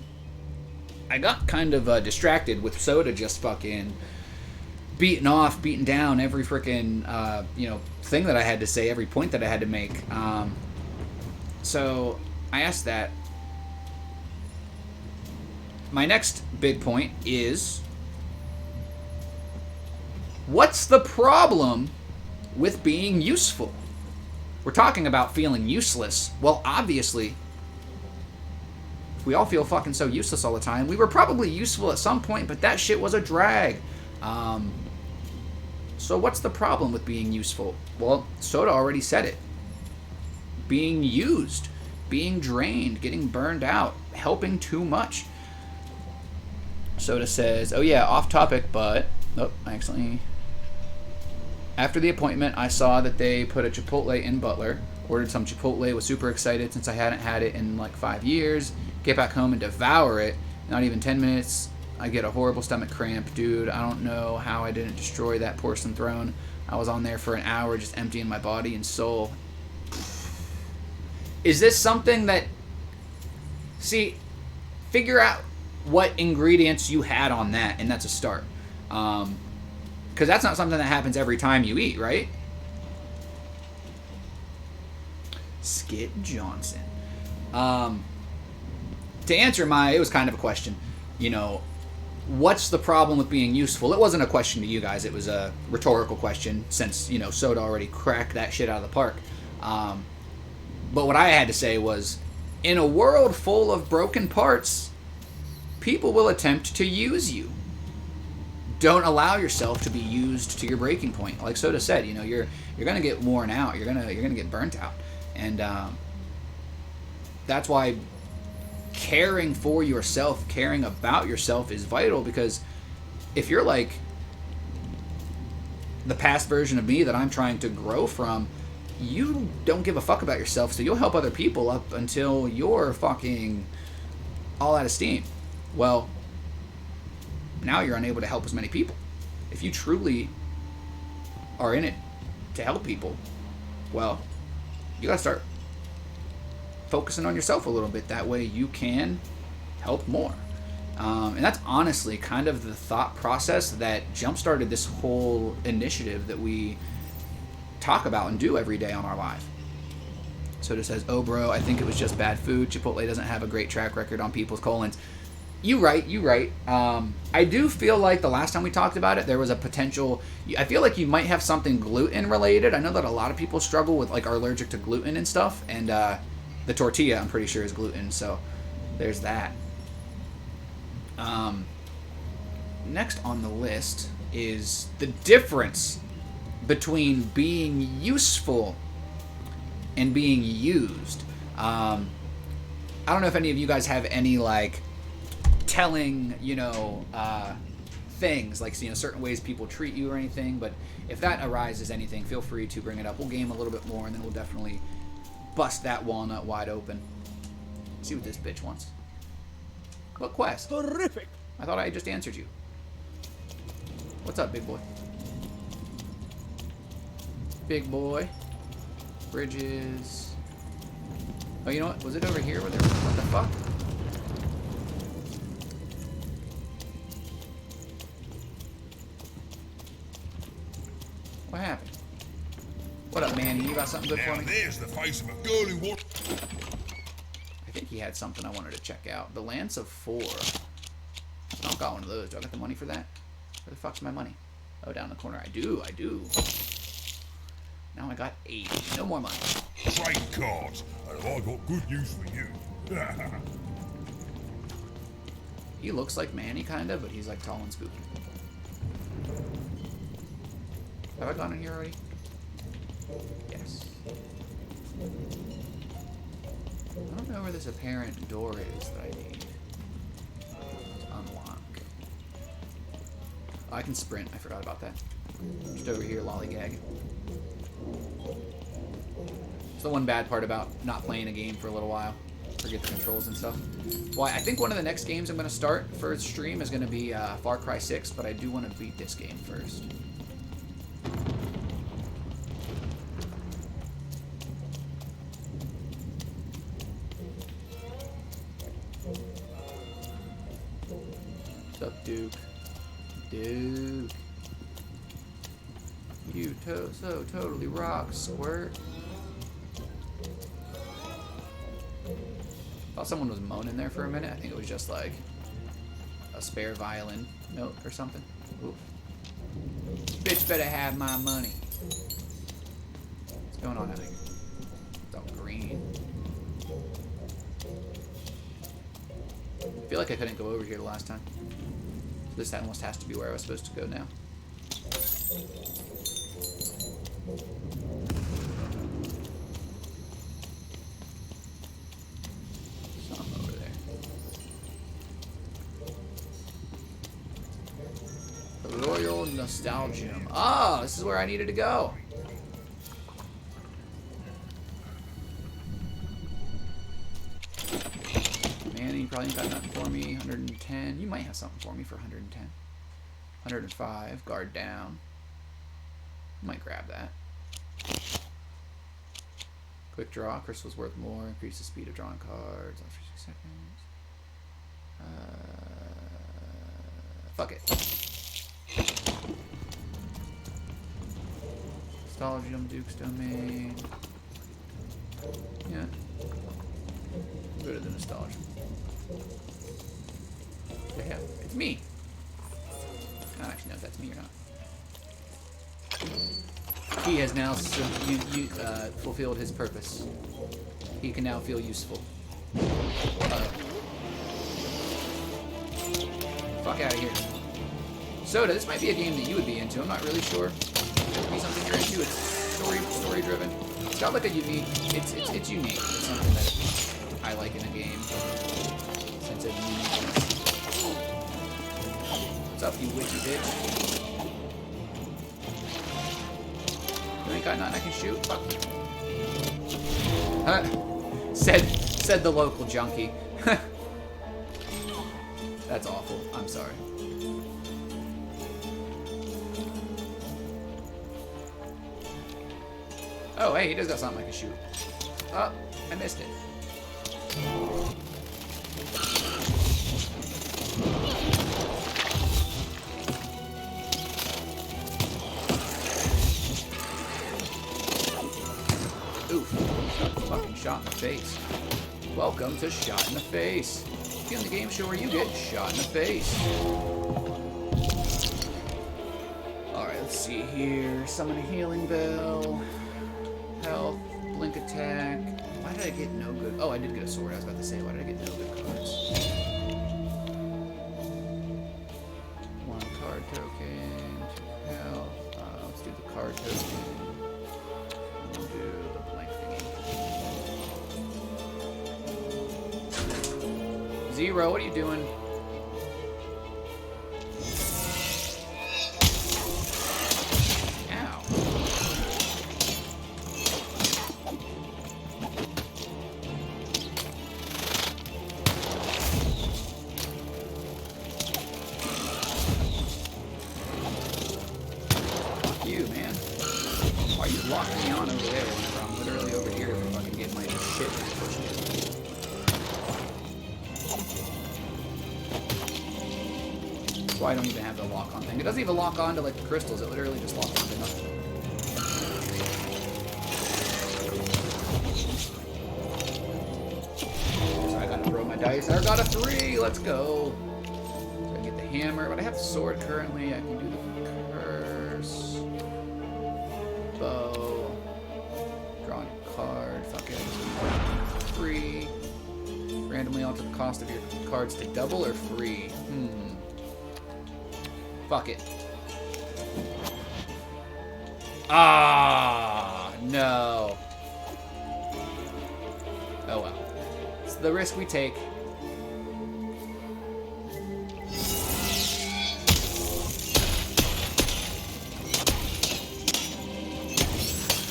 got kind of distracted with Soda just fucking beating down every freaking thing that I had to say, every point that I had to make. So I asked that. My next big point is, what's the problem with being useful? We're talking about feeling useless. Well, obviously, if we all feel fucking so useless all the time, we were probably useful at some point, but that shit was a drag. So what's the problem with being useful? Well, Soda already said it. Being used, being drained, getting burned out, helping too much. Soda says, oh yeah, off topic, but... Oh, I accidentally... After the appointment, I saw that they put a Chipotle in Butler. Ordered some Chipotle, was super excited since I hadn't had it in like 5 years. Get back home and devour it. Not even 10 minutes, I get a horrible stomach cramp. Dude, I don't know how I didn't destroy that porcelain throne. I was on there for an hour just emptying my body and soul. Is this something that... See, figure out what ingredients you had on that, and that's a start. Because that's not something that happens every time you eat, right? Skit Johnson. To answer it was kind of a question. You know, what's the problem with being useful? It wasn't a question to you guys. It was a rhetorical question since, Soda already cracked that shit out of the park. But what I had to say was, in a world full of broken parts, people will attempt to use you. Don't allow yourself to be used to your breaking point. Like Soda said, you're gonna get worn out. You're gonna get burnt out, and that's why caring for yourself, caring about yourself is vital. Because if you're like the past version of me that I'm trying to grow from, you don't give a fuck about yourself, so you'll help other people up until you're fucking all out of steam. Well, now you're unable to help as many people. If you truly are in it to help people, well, you gotta start focusing on yourself a little bit. That way you can help more. And that's honestly kind of the thought process that jump-started this whole initiative that we talk about and do every day on our live. So it says, oh bro, I think it was just bad food. Chipotle doesn't have a great track record on people's colons. You right. I do feel like the last time we talked about it, there was a potential. I feel like you might have something gluten related. I know that a lot of people struggle with like are allergic to gluten and stuff, and the tortilla I'm pretty sure is gluten. So there's that. Next on the list is the difference between being useful and being used. I don't know if any of you guys have any like telling, things like certain ways people treat you or anything, but if that arises anything, feel free to bring it up. We'll game a little bit more and then we'll definitely bust that walnut wide open. See what this bitch wants. What quest? Terrific. I thought I just answered you. What's up, big boy? Big boy. Bridges. Oh, you know what? Was it over here? What the fuck? What happened? What up, Manny? You got something good for me? There's the face of a girl who wants. I think he had something I wanted to check out. The Lance of 4. I don't got one of those. Do I got the money for that? Where the fuck's my money? Oh, down in the corner. I do. Now I got 8. No more money. Trade cards, and I got good news for you. He looks like Manny, kind of, but he's like tall and spooky. Have I gone in here already? Yes. I don't know where this apparent door is that I need to unlock. Oh, I can sprint. I forgot about that. Just over here, lollygag. It's the one bad part about not playing a game for a little while. Forget the controls and stuff. Well, I think one of the next games I'm going to start for stream is going to be Far Cry 6, but I do want to beat this game first. What's up, Duke? Duke. You so totally rock, Squirt. Thought someone was moaning there for a minute. I think it was just like a spare violin note or something. Oof. Bitch better have my money. What's going on out here? It's all green. I feel like I couldn't go over here the last time. This almost has to be where I was supposed to go now. Something over there. The Royal Nostalgium. Ah, this is where I needed to go. Manny, you probably ain't got nothing for me. 110. You might have something for me for 110. 105. Guard down. Might grab that. Quick draw. Crystal's worth more. Increase the speed of drawing cards after 6 seconds. Fuck it. Nostalgium, Duke's Domain. Yeah. Go to the Nostalgium. Yeah, it's me. I don't actually know if that's me or not. He has now fulfilled his purpose. He can now feel useful. Fuck out of here. Soda, this might be a game that you would be into. I'm not really sure. It could be something you're into. It's story driven. It's got like a unique. It's unique. It's something that I like in a game. Sense of uniqueness. What's up, you witchy bitch? You ain't got nothing I can shoot? Fuck you. Said the local junkie. That's awful. I'm sorry. Oh, hey, he does got something I can shoot. Oh, I missed it. Oof. Got fucking shot in the face. Welcome to Shot in the Face. be on the game show where you get shot in the face. Alright, let's see here. Summon a healing bell. Health. Blink attack. Why did I get no good? Oh, I did get a sword. I was about to say, why did I get no good cards? One card token. Health. Let's do the card token. We'll do the blank thingy. Zero, what are you doing? Ow. Fuck you, man. Why are you locking me on over there whenever I'm literally over here to fucking get my shit pushed in? So I don't even have the lock-on thing. It doesn't even lock on to like the crystals. It literally just locks on to nothing. So I gotta throw my dice. I got a 3. Let's go. So I get the hammer, but I have the sword currently. I can do the curse. Bow. Draw a card. Fuck it. 3. Randomly alter the cost of your cards to double or free. Fuck it. Ah, no. Oh well. It's the risk we take.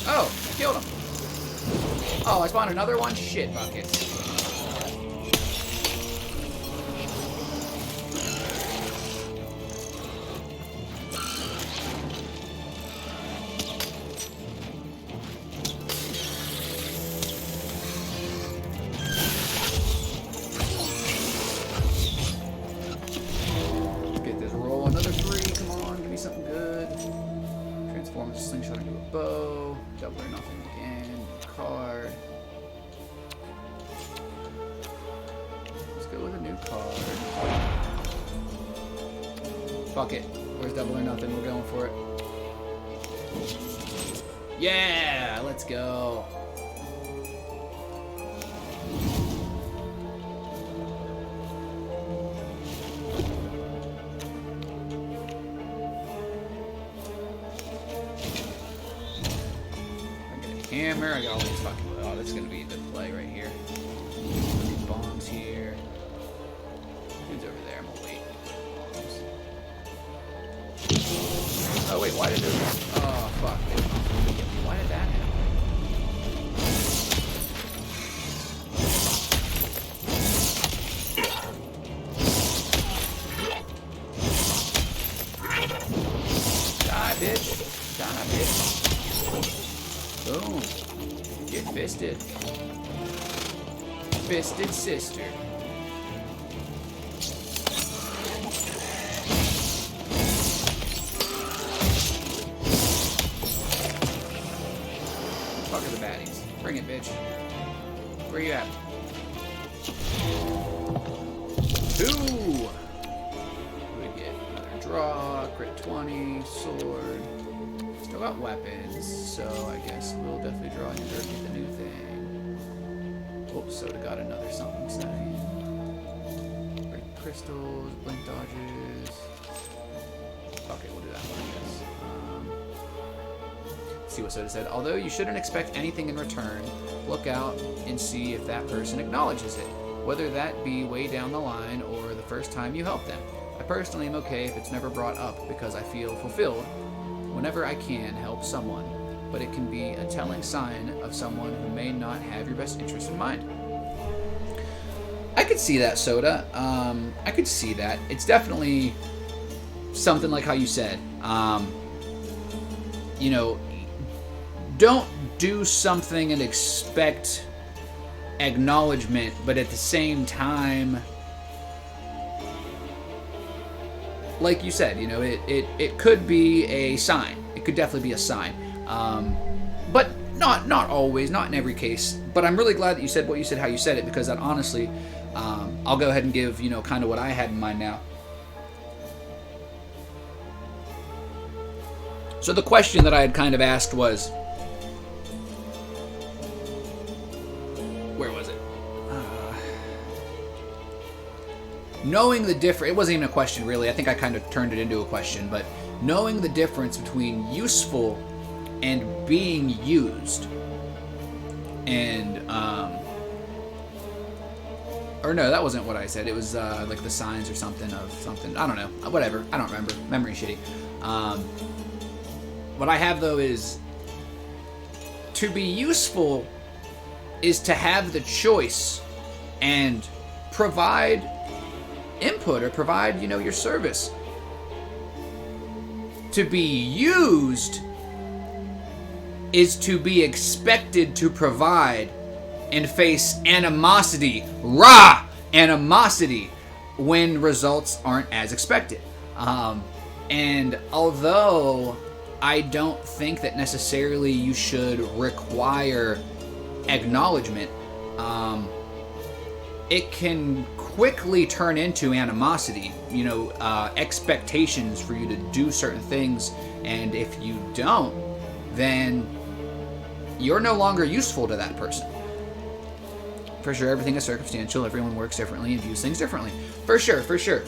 Oh, killed him. Oh, I spawned another one? Shit buckets. Slingshot into a bow, double or nothing again, card. Let's go with a new card. Fuck it. Where's double or nothing? We're going for it. Yeah, let's go. Hammer, I got all these fucking. Oh, that's gonna be a good play right here. These bombs here. Dude's over there, I'm gonna wait. Oops. Oh, wait, why did it. Oh, fuck. Why did that happen? Die, bitch. Die, bitch. Boom. Get fisted. Fisted sister. Fuck are the baddies. Bring it, bitch. Where you at? 2! What do we get? Another draw, crit 20, sword. Still got weapons, so I guess we'll definitely draw and get the new thing. Oh, Soda got another something setting. Break crystals, blink dodges. Okay, we'll do that one, I guess. Let's see what Soda said. Although you shouldn't expect anything in return, look out and see if that person acknowledges it, whether that be way down the line or the first time you help them. I personally am okay if it's never brought up because I feel fulfilled whenever I can help someone, but it can be a telling sign of someone who may not have your best interest in mind. I could see that, Soda. I could see that. It's definitely something like how you said. You know, don't do something and expect acknowledgement, but at the same time, like you said, you know, it could be a sign. It could definitely be a sign. But not always, not in every case. But I'm really glad that you said what you said, how you said it, because that honestly I'll go ahead and give, you know, kind of what I had in mind now. So the question that I had kind of asked was, where was it? Knowing the difference, it wasn't even a question really, I think I kind of turned it into a question, but knowing the difference between useful and being used, and, or no, that wasn't what I said, it was, like the signs or something of something, I don't know, whatever, I don't remember, memory shitty. What I have though is, to be useful is to have the choice and provide input or provide, you know, your service. To be used is to be expected to provide and face animosity, animosity, when results aren't as expected. And although I don't think that necessarily you should require acknowledgement, it can quickly turn into animosity, you know, expectations for you to do certain things, and if you don't, then you're no longer useful to that person. For sure, everything is circumstantial, everyone works differently and views things differently. For sure, for sure.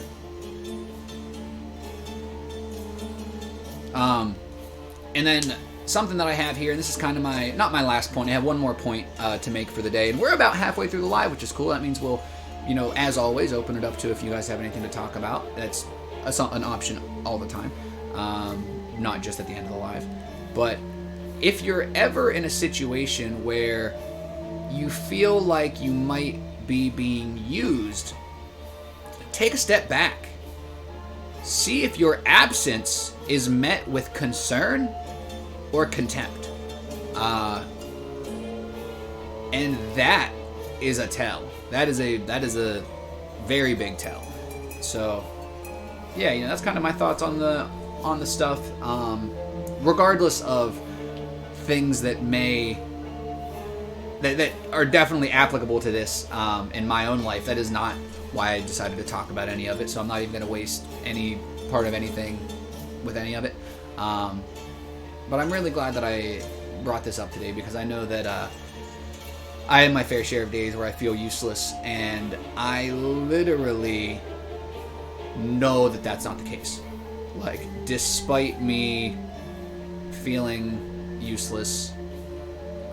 And then something that I have here, and this is kind of my, not my last point, I have one more point to make for the day, and we're about halfway through the live, which is cool. That means we'll, you know, as always, open it up to if you guys have anything to talk about. That's an option all the time, not just at the end of the live. But if you're ever in a situation where you feel like you might be being used, take a step back. See if your absence is met with concern or contempt. And that is a tell. That is a very big tell. So yeah, you know, that's kind of my thoughts on the stuff. Regardless of things that are definitely applicable to this in my own life, that is not why I decided to talk about any of it, so I'm not even going to waste any part of anything with any of it. But I'm really glad that I brought this up today, because I know that I have my fair share of days where I feel useless, and I literally know that that's not the case. Like, despite me feeling useless,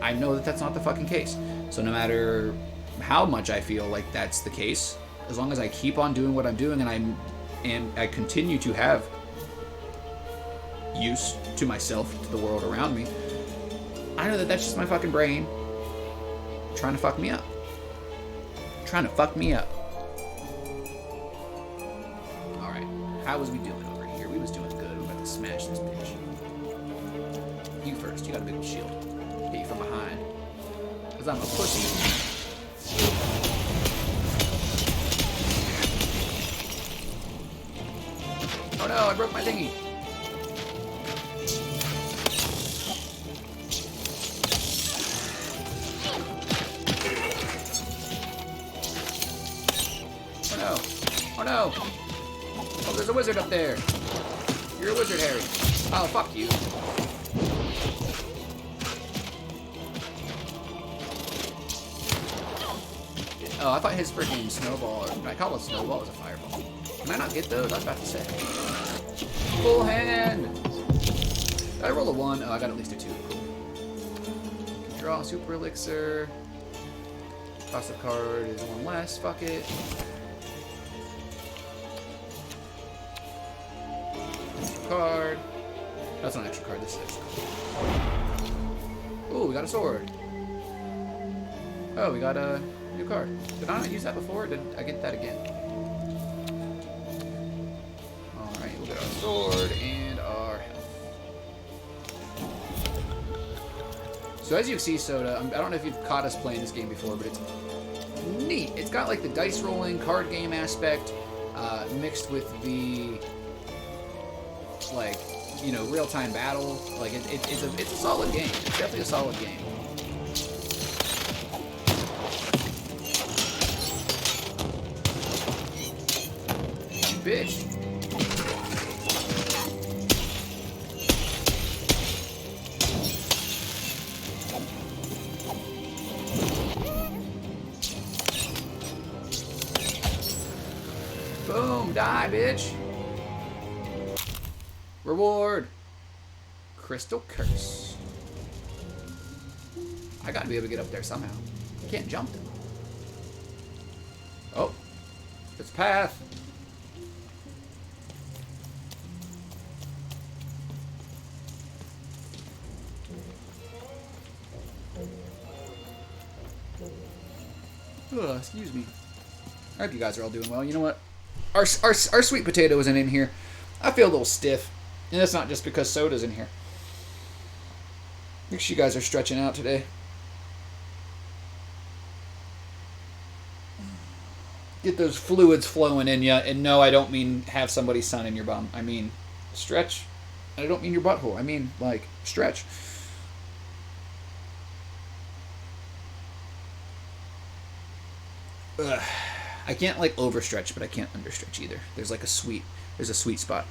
I know that that's not the fucking case. So no matter how much I feel like that's the case, as long as I keep on doing what I'm doing and I continue to have use to myself, to the world around me, I know that that's just my fucking brain trying to fuck me up. Trying to fuck me up. Alright, how was we doing over here? We was doing good. We're about to smash this bitch. You first. You got a big shield. Get you from behind. Because I'm a pussy. Oh no, I broke my thingy. Oh no. Oh no. Oh, there's a wizard up there. You're a wizard, Harry. Oh, fuck you. Oh, I thought his freaking snowball, or I call it snowball, was a fireball. Can I not get those? I was about to say. Full hand! Did I roll a 1? Oh, I got at least a 2. Cool. Draw super elixir. Toss a card is 1 less. Fuck it. Extra card. That's not an extra card. This is extra card. Ooh, we got a sword. Oh, we got a new card. Did I not use that before, or did I get that again? Alright, we'll get our sword and our health. So as you see, Soda, I don't know if you've caught us playing this game before, but it's neat. It's got like the dice rolling card game aspect mixed with the like, you know, real-time battle. Like it's a solid game. It's definitely a solid game. die, bitch. Reward. Crystal Curse. I gotta be able to get up there somehow. I can't jump them. Oh. It's path. Ugh, excuse me. I hope you guys are all doing well. You know what? Our sweet potato isn't in here. I feel a little stiff. And that's not just because soda's in here. Make sure you guys are stretching out today. Get those fluids flowing in you. And no, I don't mean have somebody's sun in your bum. I mean stretch. And I don't mean your butthole. I mean, like, stretch. Ugh. I can't, like, overstretch, but I can't understretch either. There's a sweet spot.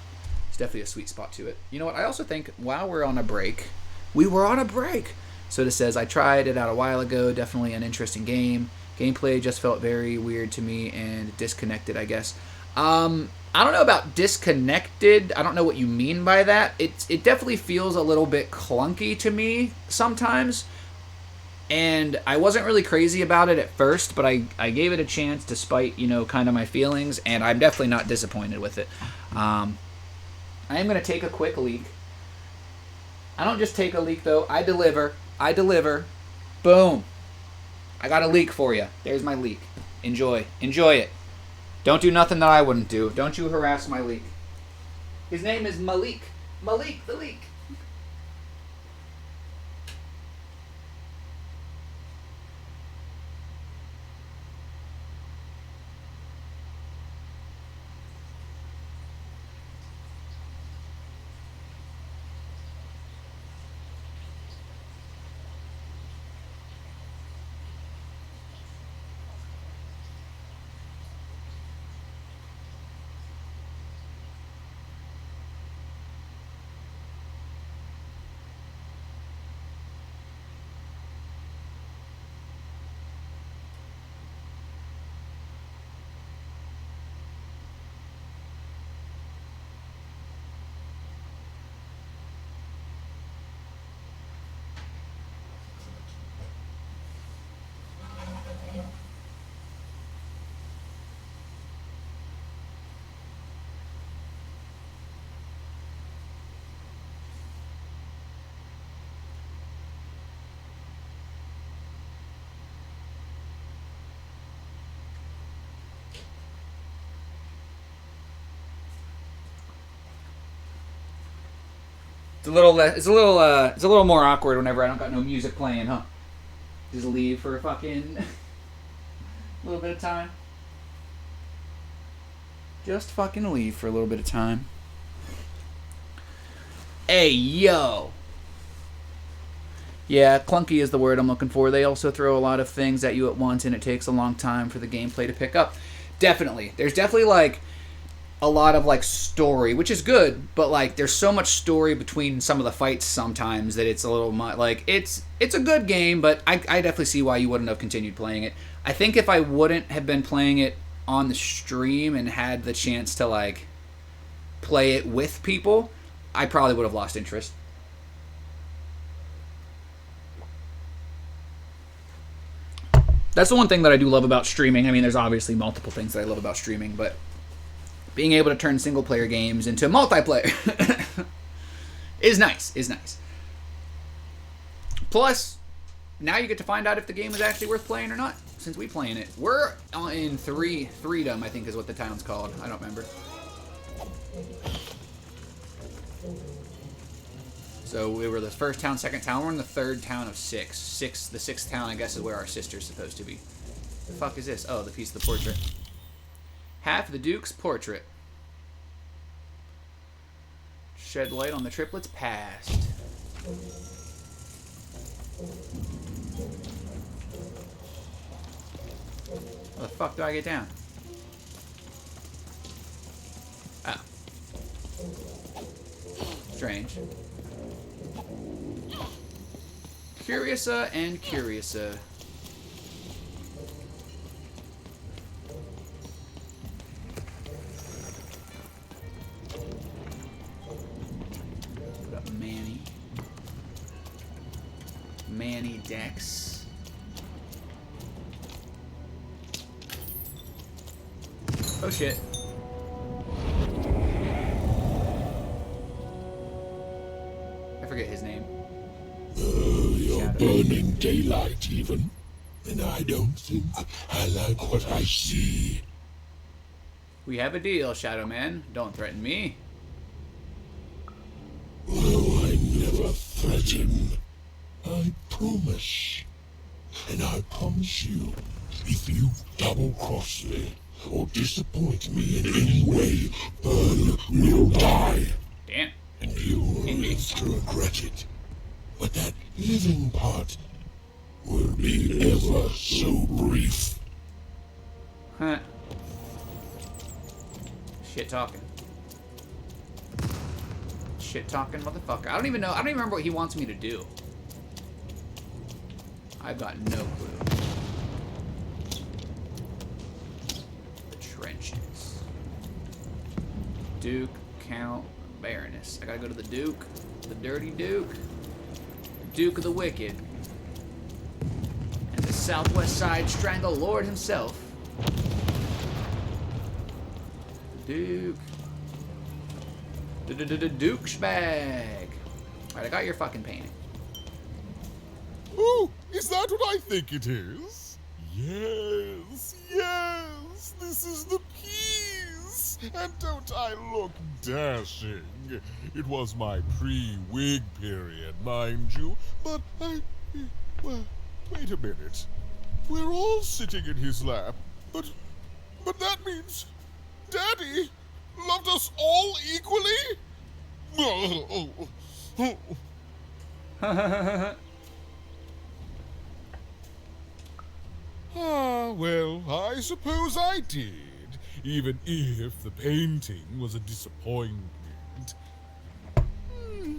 It's definitely a sweet spot to it. You know what? I also think while we're on a break, we were on a break. So it says, I tried it out a while ago. Definitely an interesting game. Gameplay just felt very weird to me and disconnected, I guess. I don't know about disconnected. I don't know what you mean by that. It definitely feels a little bit clunky to me sometimes. And I wasn't really crazy about it at first, but I gave it a chance despite, kind of my feelings, and I'm definitely not disappointed with it. I am going to take a quick leak. I don't just take a leak, though. I deliver. Boom. I got a leak for you. There's my leak. Enjoy it. Don't do nothing that I wouldn't do. Don't you harass my leak. His name is Malik. Malik the leak. It's a little more awkward whenever I don't got no music playing, huh? Just leave for a fucking little bit of time. Just fucking leave for a little bit of time. Hey, yo. Yeah, clunky is the word I'm looking for. They also throw a lot of things at you at once, and it takes a long time for the gameplay to pick up. Definitely. There's definitely, a lot of story, which is good, but there's so much story between some of the fights sometimes that it's a little much. It's a good game, but I definitely see why you wouldn't have continued playing it. I think if I wouldn't have been playing it on the stream and had the chance to play it with people, I probably would have lost interest. That's the one thing that I do love about streaming. I mean, there's obviously multiple things that I love about streaming, but being able to turn single-player games into multiplayer is nice. Plus, now you get to find out if the game is actually worth playing or not, since we playing it. We're in Freedom, I think is what the town's called. I don't remember. So we were the first town, second town. We're in the third town of six. The sixth town, I guess, is where our sister's supposed to be. The fuck is this? Oh, the piece of the portrait. Half the Duke's portrait. Shed light on the triplets past. How the fuck do I get down? Ah. Strange. Curiousa and Curiousa. Manny Dex. Oh shit. I forget his name. You're Shadow. burning daylight even, and I don't think I like what I see. We have a deal, Shadow Man. Don't threaten me. Oh, I never threaten. I promise. And I promise you, if you double-cross me or disappoint me in any way, Burn will die. Damn. And you will live to regret it. But that living part will be ever so brief. Huh. Shit talking. Shit talking motherfucker. I don't even remember what he wants me to do. I've got no clue. The trenches. Duke, Count, Baroness. I gotta go to the Duke. The dirty Duke. Duke of the Wicked. And the Southwest Side Strangle Lord himself. Duke. Douchebag. Alright, I got your fucking painting. Oh, is that what I think it is? Yes, yes, this is the piece. And don't I look dashing? It was my pre-wig period, mind you, but well, wait a minute. We're all sitting in his lap, but that means Daddy loved us all equally? Ah, well, I suppose I did, even if the painting was a disappointment.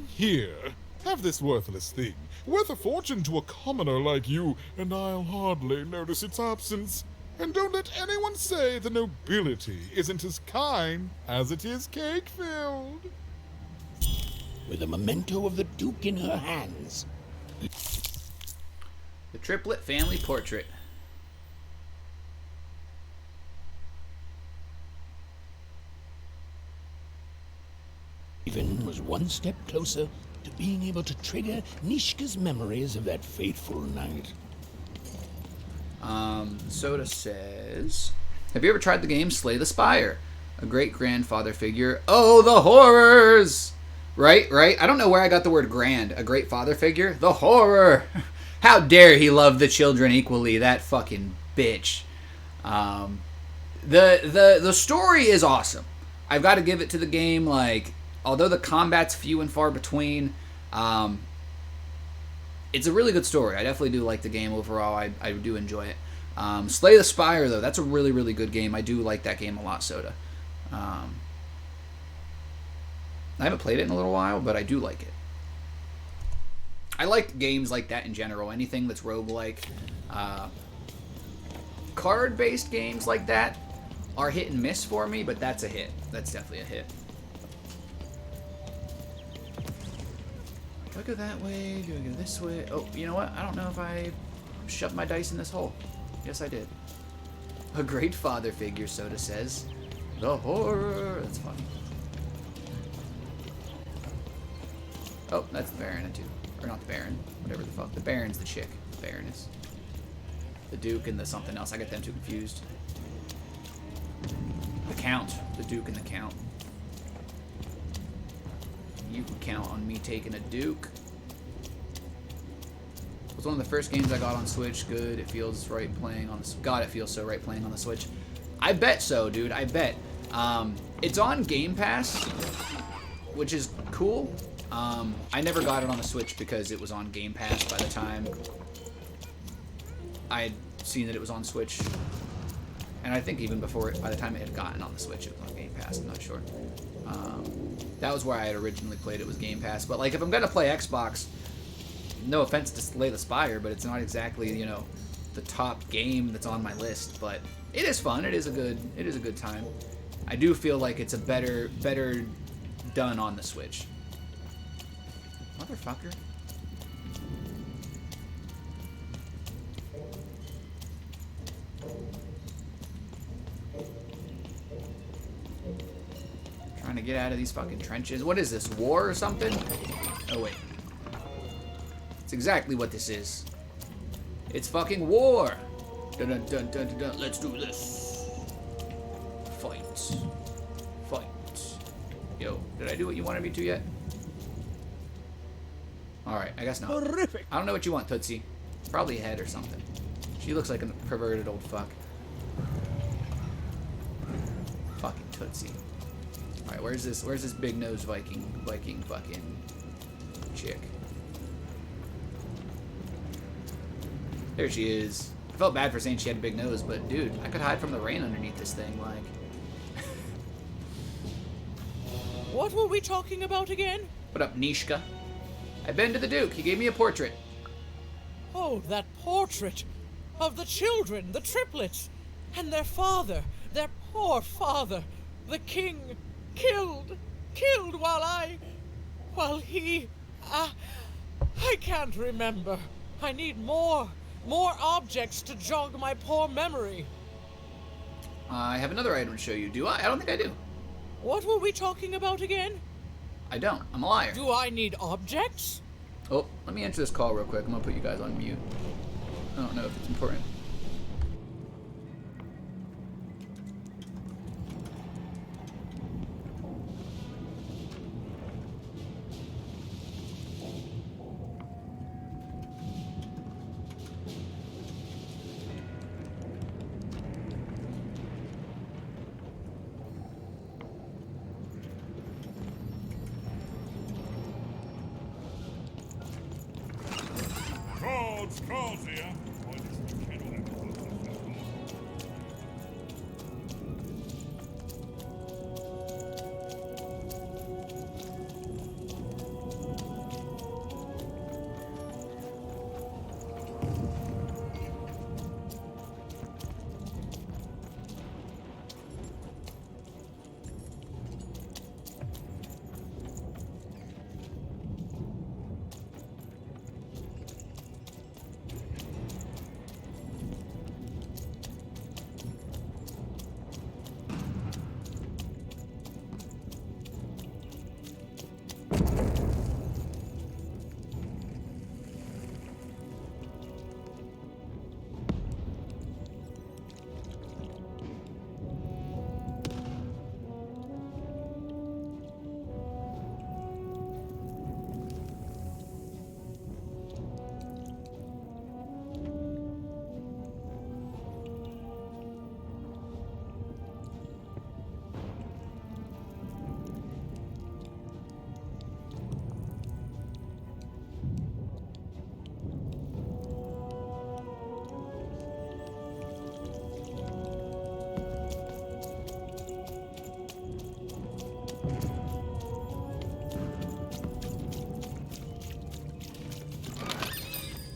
Here, have this worthless thing, worth a fortune to a commoner like you, and I'll hardly notice its absence. And don't let anyone say the nobility isn't as kind as it is cake-filled. With a memento of the Duke in her hands. The Triplet Family Portrait. Even was one step closer to being able to trigger Nishka's memories of that fateful night. Soda says, have you ever tried the game Slay the Spire? A great grandfather figure. Oh, the horrors! Right? I don't know where I got the word grand. A great father figure? The horror! How dare he love the children equally, that fucking bitch. The story is awesome. I've got to give it to the game, like, although the combat's few and far between, it's a really good story. I definitely do like the game overall. I do enjoy it. Slay the Spire, though, that's a really, really good game. I do like that game a lot, Soda. I haven't played it in a little while, but I do like it. I like games like that in general. Anything that's roguelike. Card-based games like that are hit and miss for me, but that's a hit. That's definitely a hit. Do I go that way? Do I go this way? Oh, you know what? I don't know if I shoved my dice in this hole. Yes, I did. A great father figure, Soda says. The horror. That's funny. Oh, that's the Baron, too. Or not the Baron. Whatever the fuck. The Baron's the chick. The Baroness. The Duke and the something else. I got them two confused. The Count. The Duke and the Count. You can count on me taking a Duke. It was one of the first games I got on Switch. Good. It feels right playing on the... God, it feels so right playing on the Switch. I bet so, dude. I bet. It's on Game Pass, which is cool. I never got it on the Switch because it was on Game Pass by the time I had seen that it was on Switch. And I think even before it, by the time it had gotten on the Switch, it was on Game Pass. I'm not sure. That was where I had originally played it, was Game Pass. But, like, if I'm going to play Xbox, no offense to Slay the Spire, but it's not exactly, you know, the top game that's on my list. But it is fun. It is a good time. I do feel like it's a better done on the Switch. Motherfucker. Trying to get out of these fucking trenches. What is this, war or something? Oh, wait. It's exactly what this is. It's fucking war! Dun dun dun dun dun dun. Let's do this. Fight. Fight. Yo, did I do what you wanted me to yet? Alright, I guess not. Horrific. I don't know what you want, Tootsie. Probably a head or something. She looks like a perverted old fuck. Fucking Tootsie. Alright, where's this big nose Viking fucking chick? There she is. I felt bad for saying she had a big nose, but dude, I could hide from the rain underneath this thing, like. What were we talking about again? What up, Nishka? I've been to the Duke. He gave me a portrait. Oh, that portrait of the children, the triplets, and their father, their poor father, the king, killed while he, I can't remember. I need more objects to jog my poor memory. I have another item to show you. Do I? I don't think I do. What were we talking about again? I don't. I'm a liar. Do I need objects? Oh, let me answer this call real quick. I'm gonna put you guys on mute. I don't know if it's important. Cards here. I just cannot have a look at that.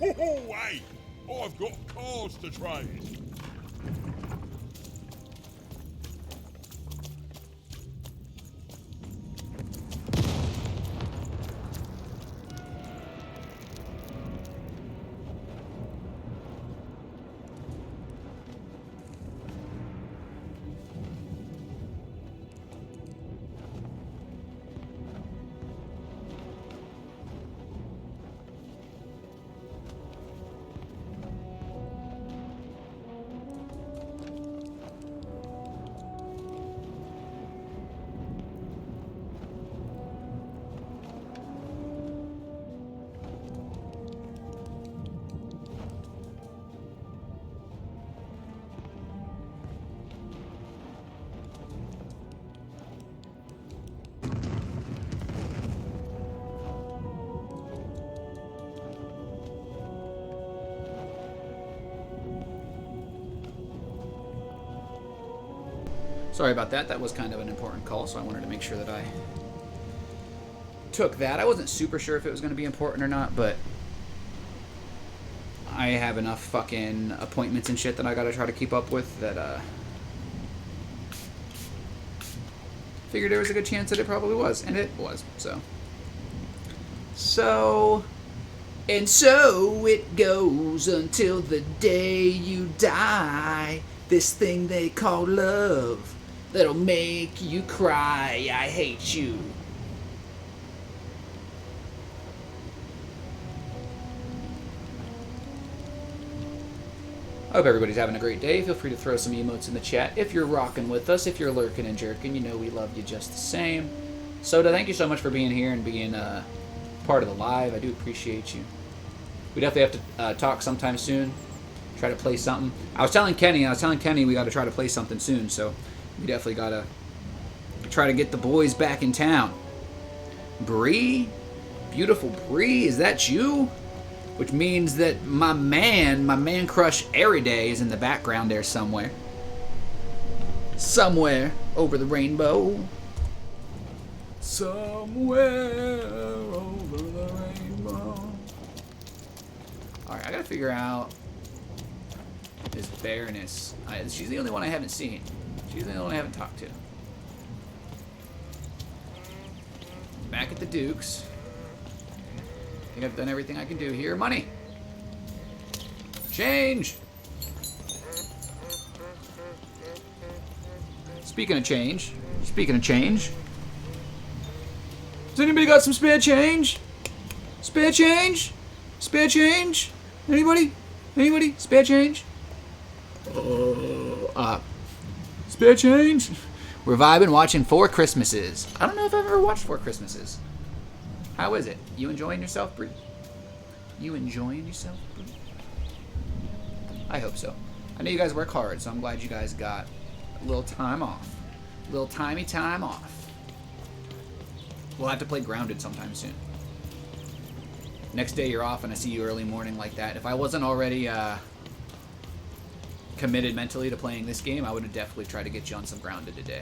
Oh, hey! I've got cards to trade. Sorry about that. That was kind of an important call, so I wanted to make sure that I took that. I wasn't super sure if it was going to be important or not, but I have enough fucking appointments and shit that I gotta try to keep up with that, figured there was a good chance that it probably was, and it was, so. So, and so it goes until the day you die. This thing they call love that'll make you cry. I hate you. I hope everybody's having a great day. Feel free to throw some emotes in the chat if you're rocking with us. If you're lurking and jerking, you know we love you just the same. Soda, thank you so much for being here and being part of the live. I do appreciate you. We definitely have to talk sometime soon. Try to play something. I was telling Kenny we got to try to play something soon, so we definitely got to try to get the boys back in town. Bree? Beautiful Bree, is that you? Which means that my man crush Eriday is in the background there somewhere. Somewhere over the rainbow. Somewhere over the rainbow. Alright, I gotta figure out this Baroness. She's the only one I haven't seen. She's the only one I haven't talked to. Back at the Dukes. I think I've done everything I can do here. Money! Change! Speaking of change. Has anybody got some spare change? Spare change? Spare change? Anybody? Anybody? Spare change? Spare change? We're vibing watching Four Christmases. I don't know if I've ever watched Four Christmases. How is it? You enjoying yourself, Bree? You enjoying yourself, Bree? I hope so. I know you guys work hard, so I'm glad you guys got a little time off. A little timey time off. We'll have to play Grounded sometime soon. Next day you're off and I see you early morning like that. If I wasn't already committed mentally to playing this game, I would have definitely tried to get you on some Grounded today.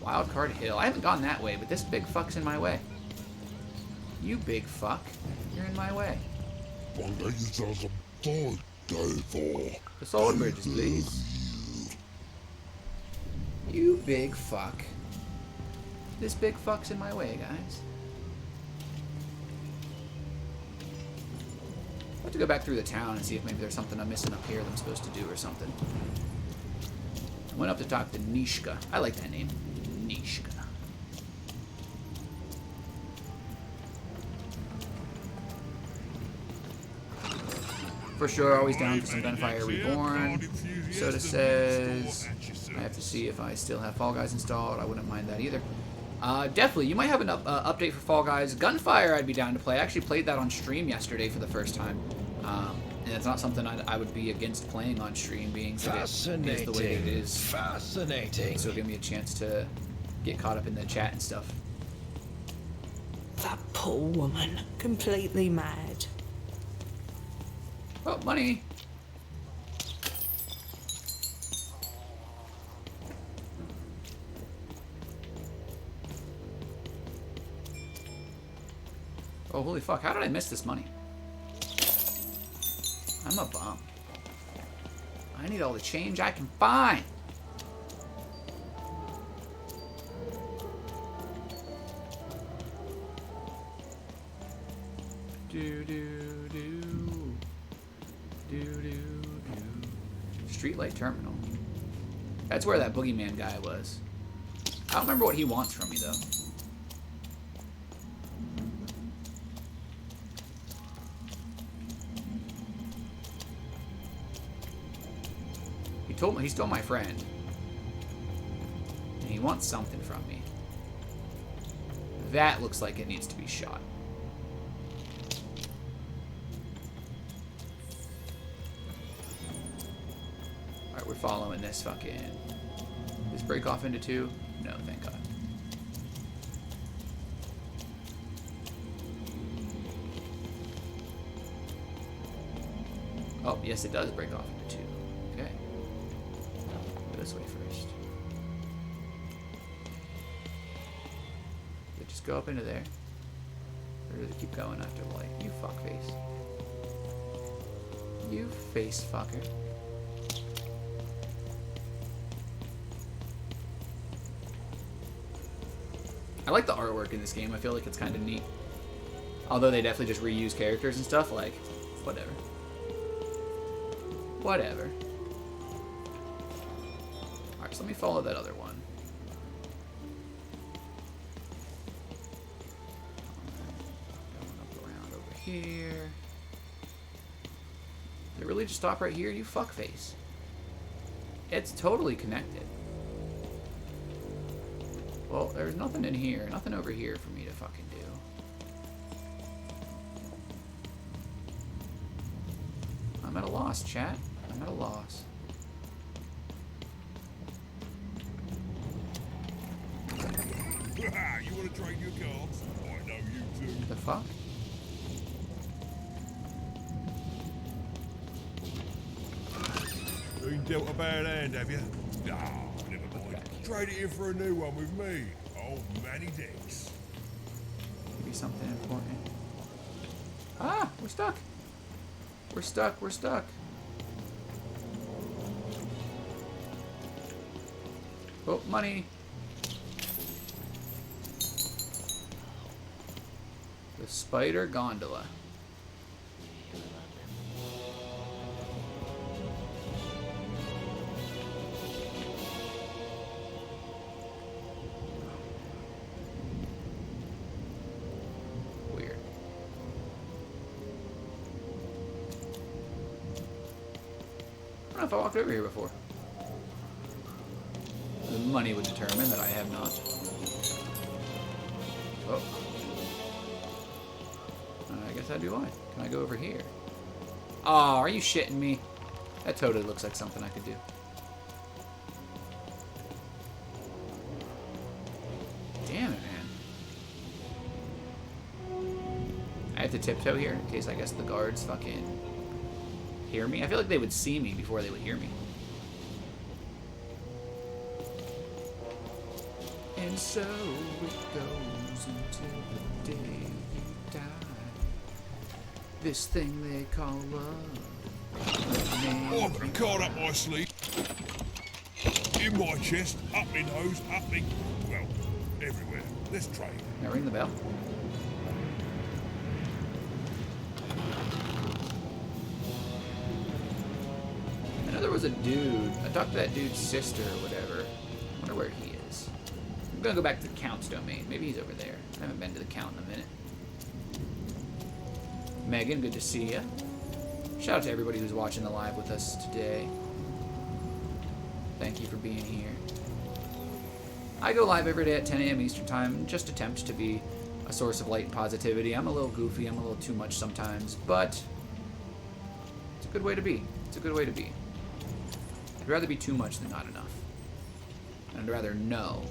Wildcard Hill. I haven't gone that way, but this big fuck's in my way. You big fuck. You're in my way. The sword bridges, please. You big fuck. This big fuck's in my way, guys. I'll have to go back through the town and see if maybe there's something I'm missing up here that I'm supposed to do or something. I went up to talk to Nishka. I like that name. Nishka. For sure, always down for some Gunfire Reborn. Soda says, I have to see if I still have Fall Guys installed. I wouldn't mind that either. Definitely, you might have an update for Fall Guys. Gunfire, I'd be down to play. I actually played that on stream yesterday for the first time. And it's not something I would be against playing on stream, being that it is the way it is. Fascinating. So it'll give me a chance to get caught up in the chat and stuff. That poor woman. Completely mad. Oh, money! Oh, holy fuck. How did I miss this money? I'm a bum. I need all the change I can find. Streetlight Terminal. That's where that boogeyman guy was. I don't remember what he wants from me, though. He stole my friend. And he wants something from me. That looks like it needs to be shot. Alright, we're following this fucking... Does this break off into two? No, thank God. Oh, yes, it does break off into two. Okay. Go this way first. Does it just go up into there? Or does it keep going after the light? You fuckface. You face fucker. I like the artwork in this game. I feel like it's kind of neat. Although they definitely just reuse characters and stuff, like, whatever. Whatever. Alright, so let me follow that other one. Going up around over here. Did it really just stop right here? You fuckface. It's totally connected. Well, there's nothing in here, nothing over here for me to fucking do. I'm at a loss, chat. I'm at a loss. You want to trade your cards? I know you do. The fuck? Been dealt a bad hand, have you? Ah, never mind. Trade it in for a new one with me. Old Manny Dix. Maybe something important. Ah, we're stuck. We're stuck, we're stuck. Oh, money. The spider gondola. Weird. I don't know if I walked over here before. The money would determine that I have not. Oh. I guess that'd be why. Can I go over here? Oh, are you shitting me? That totally looks like something I could do. Damn it, man. I have to tiptoe here in case I guess the guards fucking hear me. I feel like they would see me before they would hear me. And so it goes until the day you die. This thing they call love. I've got a card up my sleeve. In my chest, up my nose, up me. Well, everywhere. Let's trade. Now ring the bell. I know there was a dude. I talked to that dude's sister or whatever. I wonder where he is. I'm gonna go back to the Count's domain. Maybe he's over there. I haven't been to the Count in a minute. Megan, good to see ya. Shout out to everybody who's watching the live with us today. Thank you for being here. I go live every day at 10 a.m. Eastern Time and just attempt to be a source of light and positivity. I'm a little goofy, I'm a little too much sometimes, but it's a good way to be. It's a good way to be. I'd rather be too much than not enough. And I'd rather know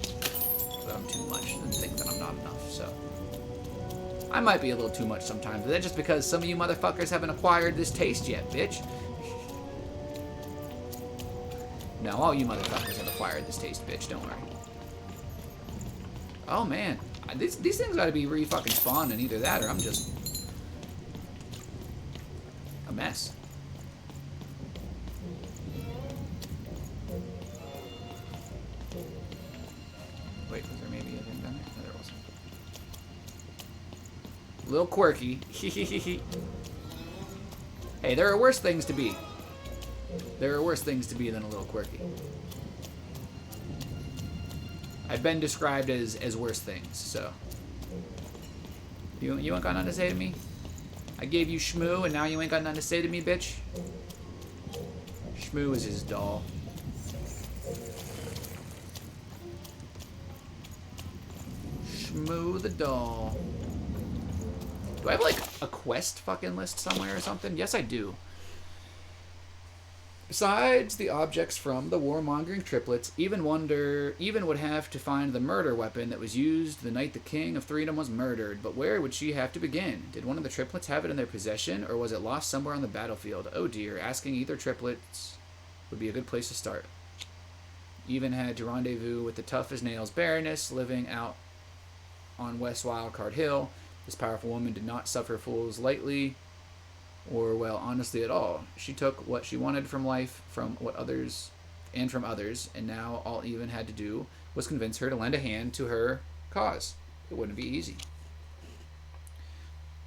that I'm too much than think that I'm not enough, so. I might be a little too much sometimes, but that's just because some of you motherfuckers haven't acquired this taste yet, bitch. No, all you motherfuckers have acquired this taste, bitch, don't worry. Oh, man. These things gotta be re-fucking spawning, either that or I'm just a mess. Wait, was there maybe a thing down there? No, there wasn't. A little quirky. Hey, there are worse things to be. There are worse things to be than a little quirky. I've been described as worse things, so. You ain't got nothing to say to me? I gave you Shmoo, and now you ain't got nothing to say to me, bitch? Shmoo is his doll. Shmoo the doll. Do I have, like, a quest fucking list somewhere or something? Yes, I do. Besides the objects from the warmongering triplets, even would have to find the murder weapon that was used the night the King of Freedom was murdered. But where would she have to begin? Did one of the triplets have it in their possession, or was it lost somewhere on the battlefield? Oh dear, asking either triplets would be a good place to start. Even had to rendezvous with the tough-as-nails Baroness living out on West Wildcard Hill. This powerful woman did not suffer fools lightly, or, well, honestly at all. She took what she wanted from life, from others, and now all Even had to do was convince her to lend a hand to her cause. It wouldn't be easy.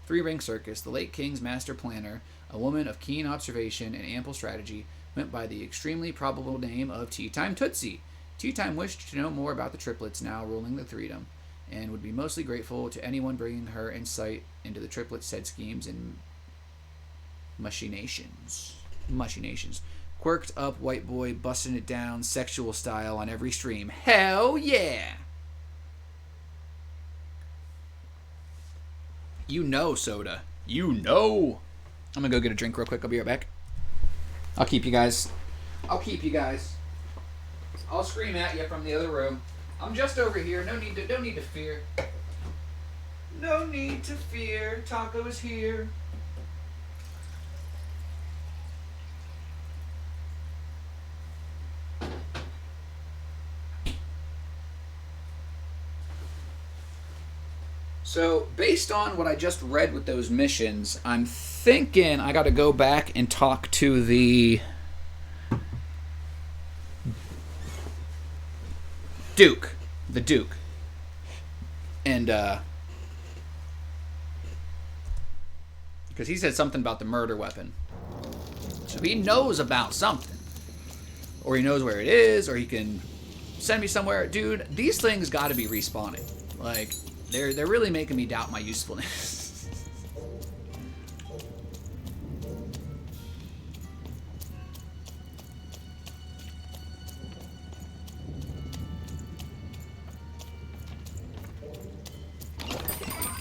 Three-ring circus, the late king's master planner, a woman of keen observation and ample strategy, went by the extremely probable name of Tea Time Tootsie. Tea Time wished to know more about the triplets now ruling the Threedom, and would be mostly grateful to anyone bringing her insight into the triplets' said schemes and machinations. Quirked up white boy busting it down sexual style on every stream. Hell yeah! You know, Soda. You know. I'm gonna go get a drink real quick. I'll be right back. I'll keep you guys. I'll scream at you from the other room. I'm just over here. No need to fear. No need to fear. Taco is here. So, based on what I just read with those missions, I'm thinking I got to go back and talk to the Duke. And, because he said something about the murder weapon. So he knows about something. Or he knows where it is, or he can send me somewhere. Dude, these things got to be respawning. Like, they're really making me doubt my usefulness.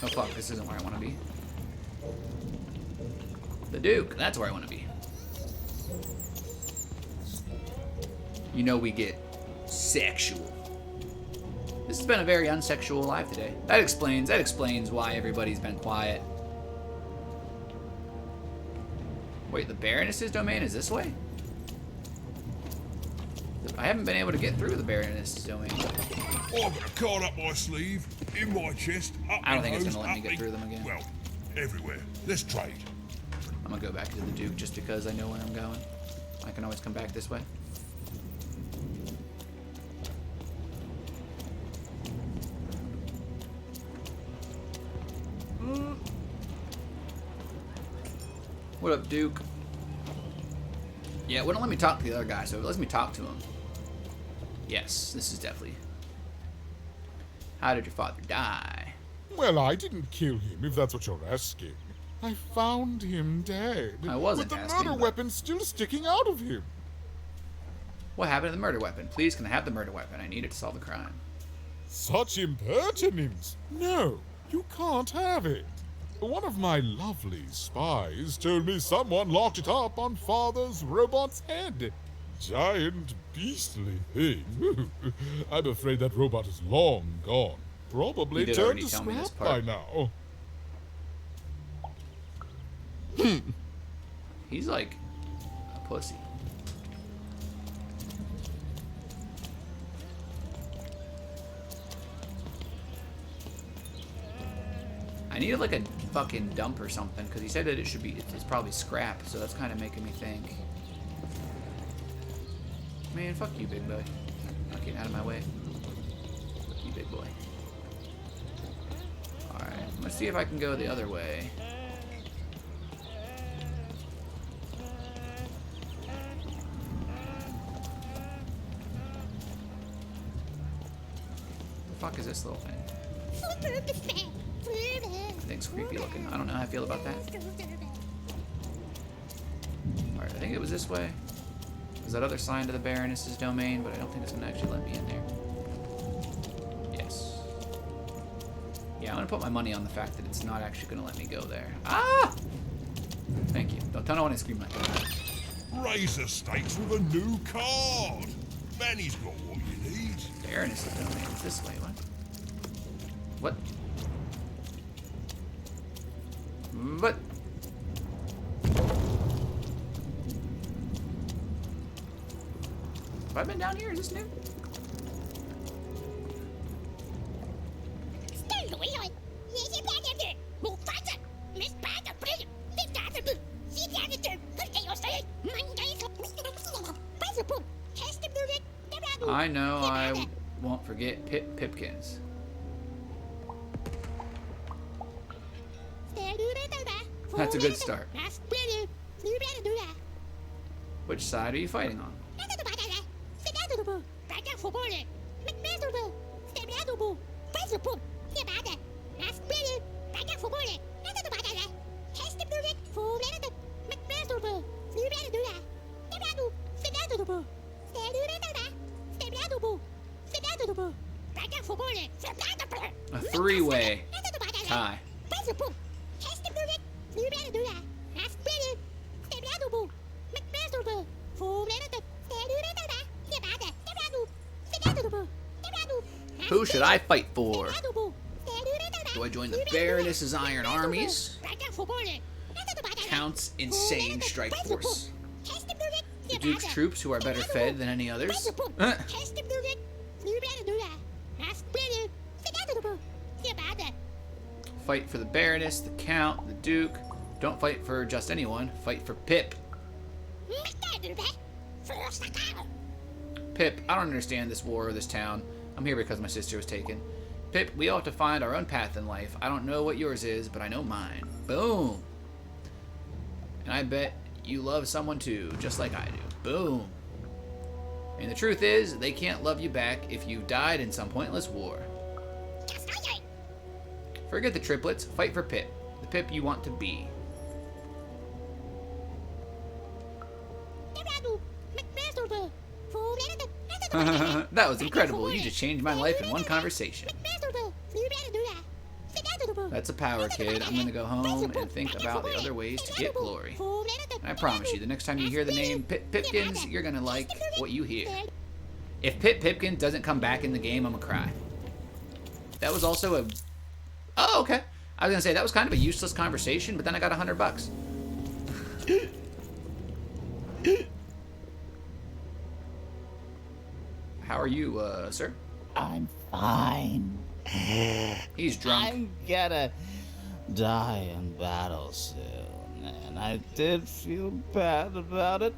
Oh fuck, this isn't where I want to be. The Duke, that's where I want to be. You know we get sexual. This has been a very unsexual live today. That explains why everybody's been quiet. Wait, the Baroness's domain is this way? I haven't been able to get through the Baroness's domain. I've got a card up my sleeve, in my chest, up I don't my think it's nose, gonna let me up get me- through them again. Well, everywhere. Let's trade. I'm gonna go back to the Duke just because I know where I'm going. I can always come back this way. What up, Duke? Yeah, it wouldn't let me talk to the other guy, so it lets me talk to him. Yes, this is definitely... How did your father die? Well, I didn't kill him, if that's what you're asking. I found him dead. I wasn't with the asking, murder but- weapon still sticking out of him. What happened to the murder weapon? Please, can I have the murder weapon? I need it to solve the crime. Such impertinence! No, you can't have it. One of my lovely spies told me someone locked it up on Father's robot's head. Giant, beastly thing. I'm afraid that robot is long gone. Probably You did turned already to tell me this scrap part. by now. He's like a pussy. I needed like a fucking dump or something because he said that it should be, it's probably scrap, so that's kind of making me think. Man, fuck you, big boy. Not getting out of my way. Fuck you, big boy. Alright, let's see if I can go the other way. The fuck is this little thing? I think it's creepy looking. I don't know how I feel about that. Alright, I think it was this way. There's that other sign to the Baroness's domain, but I don't think it's gonna actually let me in there. Yes. Yeah, I'm gonna put my money on the fact that it's not actually gonna let me go there. Ah! Thank you. Don't tell no one I scream like that. Raise the stakes with a new card. Manny's got what you need. Baroness's domain. It's this way. What? What? Have I been down here? Is this new? I know I won't forget Pipkins. That's a good start. Which side are you fighting on? A three-way tie. Who should I fight for? Do I join the Baroness's Iron Armies? Count's insane strike force. The Duke's troops who are better fed than any others? Fight for the Baroness, the Count, the Duke. Don't fight for just anyone. Fight for Pip. Pip, I don't understand this war or this town. I'm here because my sister was taken. Pip, we all have to find our own path in life. I don't know what yours is, but I know mine. Boom. And I bet you love someone too, just like I do. Boom. And the truth is, they can't love you back if you died in some pointless war. Forget the triplets. Fight for Pip. The Pip you want to be. That was incredible. You just changed my life in one conversation. That's a power, kid. I'm gonna go home and think about the other ways to get glory. And I promise you, the next time you hear the name Pipkins, you're gonna like what you hear. If Pipkin doesn't come back in the game, I'm gonna cry. That was also a... Oh, okay. I was gonna say, that was kind of a useless conversation, but then I got $100. How are you, sir? I'm fine. He's drunk. I'm gonna die in battle soon, and I did feel bad about it.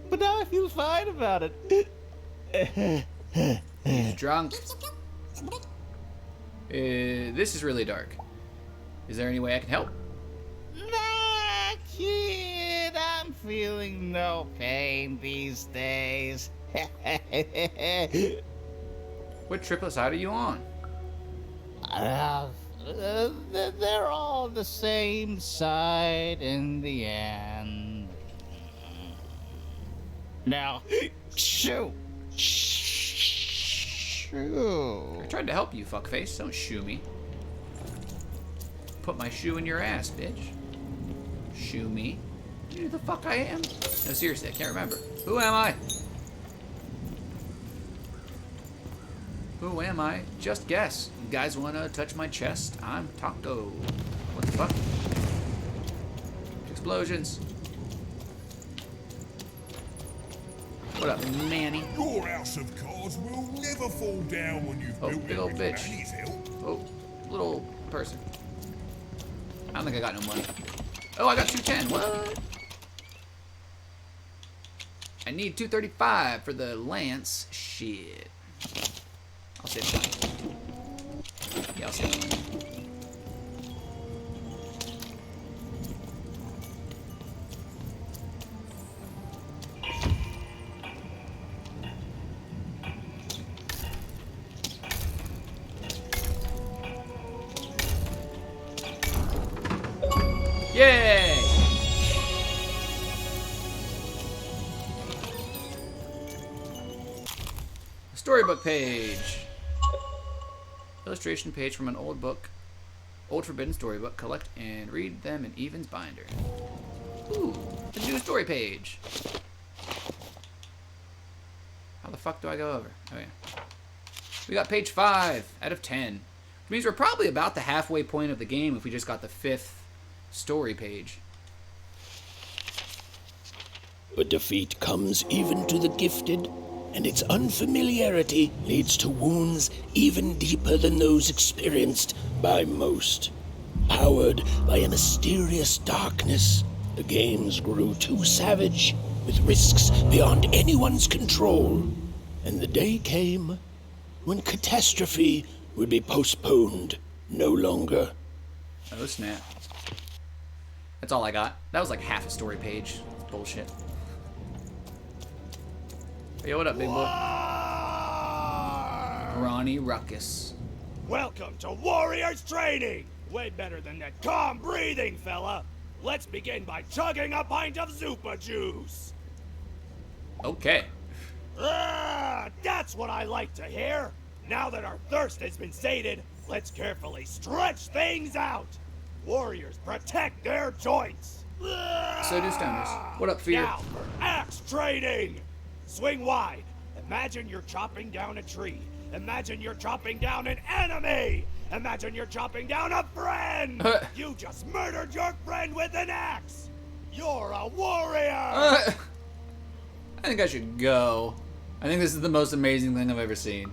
But now I feel fine about it. He's drunk. This is really dark. Is there any way I can help? Nah, kid, I'm feeling no pain these days. What triplet side are you on? They're all the same side in the end. Now, shoo! Shoo! I tried to help you, fuckface. Don't shoo me. Put my shoe in your ass, bitch. Shoo me? Who the fuck I am? No, seriously, I can't remember. Who am I? Who am I? Just guess. You guys wanna touch my chest? I'm Taco. What the fuck? Explosions. What up, Manny? Your house of cards will never fall down when you've Oh, built big it old with bitch. Manny's help. Oh, little person. I don't think I got no money. Oh, I got 210. What? I need 235 for the lance. Shit. I'll save money. Yeah, I'll save money. Yay! Storybook page. Illustration page from an old book. Old forbidden storybook. Collect and read them in Evan's binder. Ooh, the new story page. How the fuck do I go over? Oh yeah. We got page 5 out of 10. Which means we're probably about the halfway point of the game if we just got the 5th story page. But defeat comes even to the gifted, and its unfamiliarity leads to wounds even deeper than those experienced by most. Powered by a mysterious darkness, the games grew too savage, with risks beyond anyone's control. And the day came when catastrophe would be postponed no longer. Oh, snap. That's all I got. That was like half a story page. That's bullshit. Hey, what up, big boy? Ronnie Ruckus. Welcome to Warriors Training! Way better than that calm breathing, fella. Let's begin by chugging a pint of Zupa juice. Okay. That's what I like to hear. Now that our thirst has been sated, let's carefully stretch things out. Warriors protect their joints. So do stoners. What up, Fear? Now for axe training. Swing wide. Imagine you're chopping down a tree. Imagine you're chopping down an enemy. Imagine you're chopping down a friend. You just murdered your friend with an axe. You're a warrior. I think I should go. I think this is the most amazing thing I've ever seen.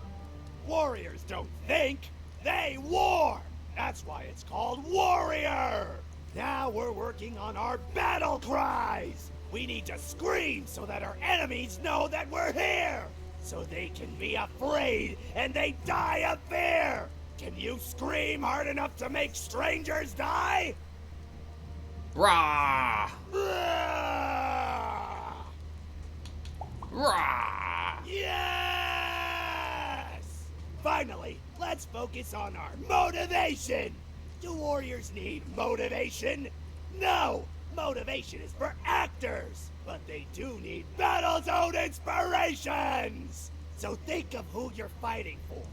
Warriors don't think, they war. That's why it's called Warrior. Now we're working on our battle cries. We need to scream so that our enemies know that we're here. So they can be afraid and they die of fear. Can you scream hard enough to make strangers die? Rah! Rah! Yes! Finally, let's focus on our motivation. Do warriors need motivation? No! Motivation is for actors, but they do need battle zone inspirations! So think of who you're fighting for.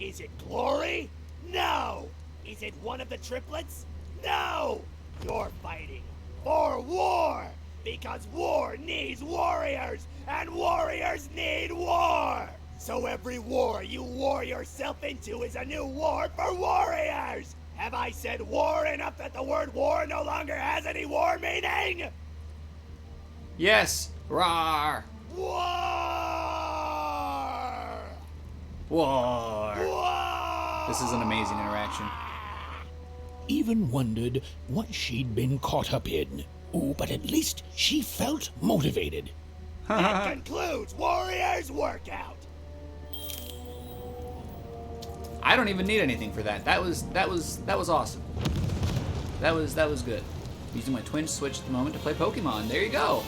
Is it glory? No! Is it one of the triplets? No! You're fighting for war! Because war needs warriors, and warriors need war! So every war you war yourself into is a new war for warriors! Have I said war enough that the word war no longer has any war meaning? Yes! Rawr! War! War! War! This is an amazing interaction. Even wondered what she'd been caught up in. Ooh, but at least she felt motivated. That concludes Warriors Workout. I don't even need anything for that. That was awesome. That was good. Using my twin switch at the moment to play Pokemon. There you go.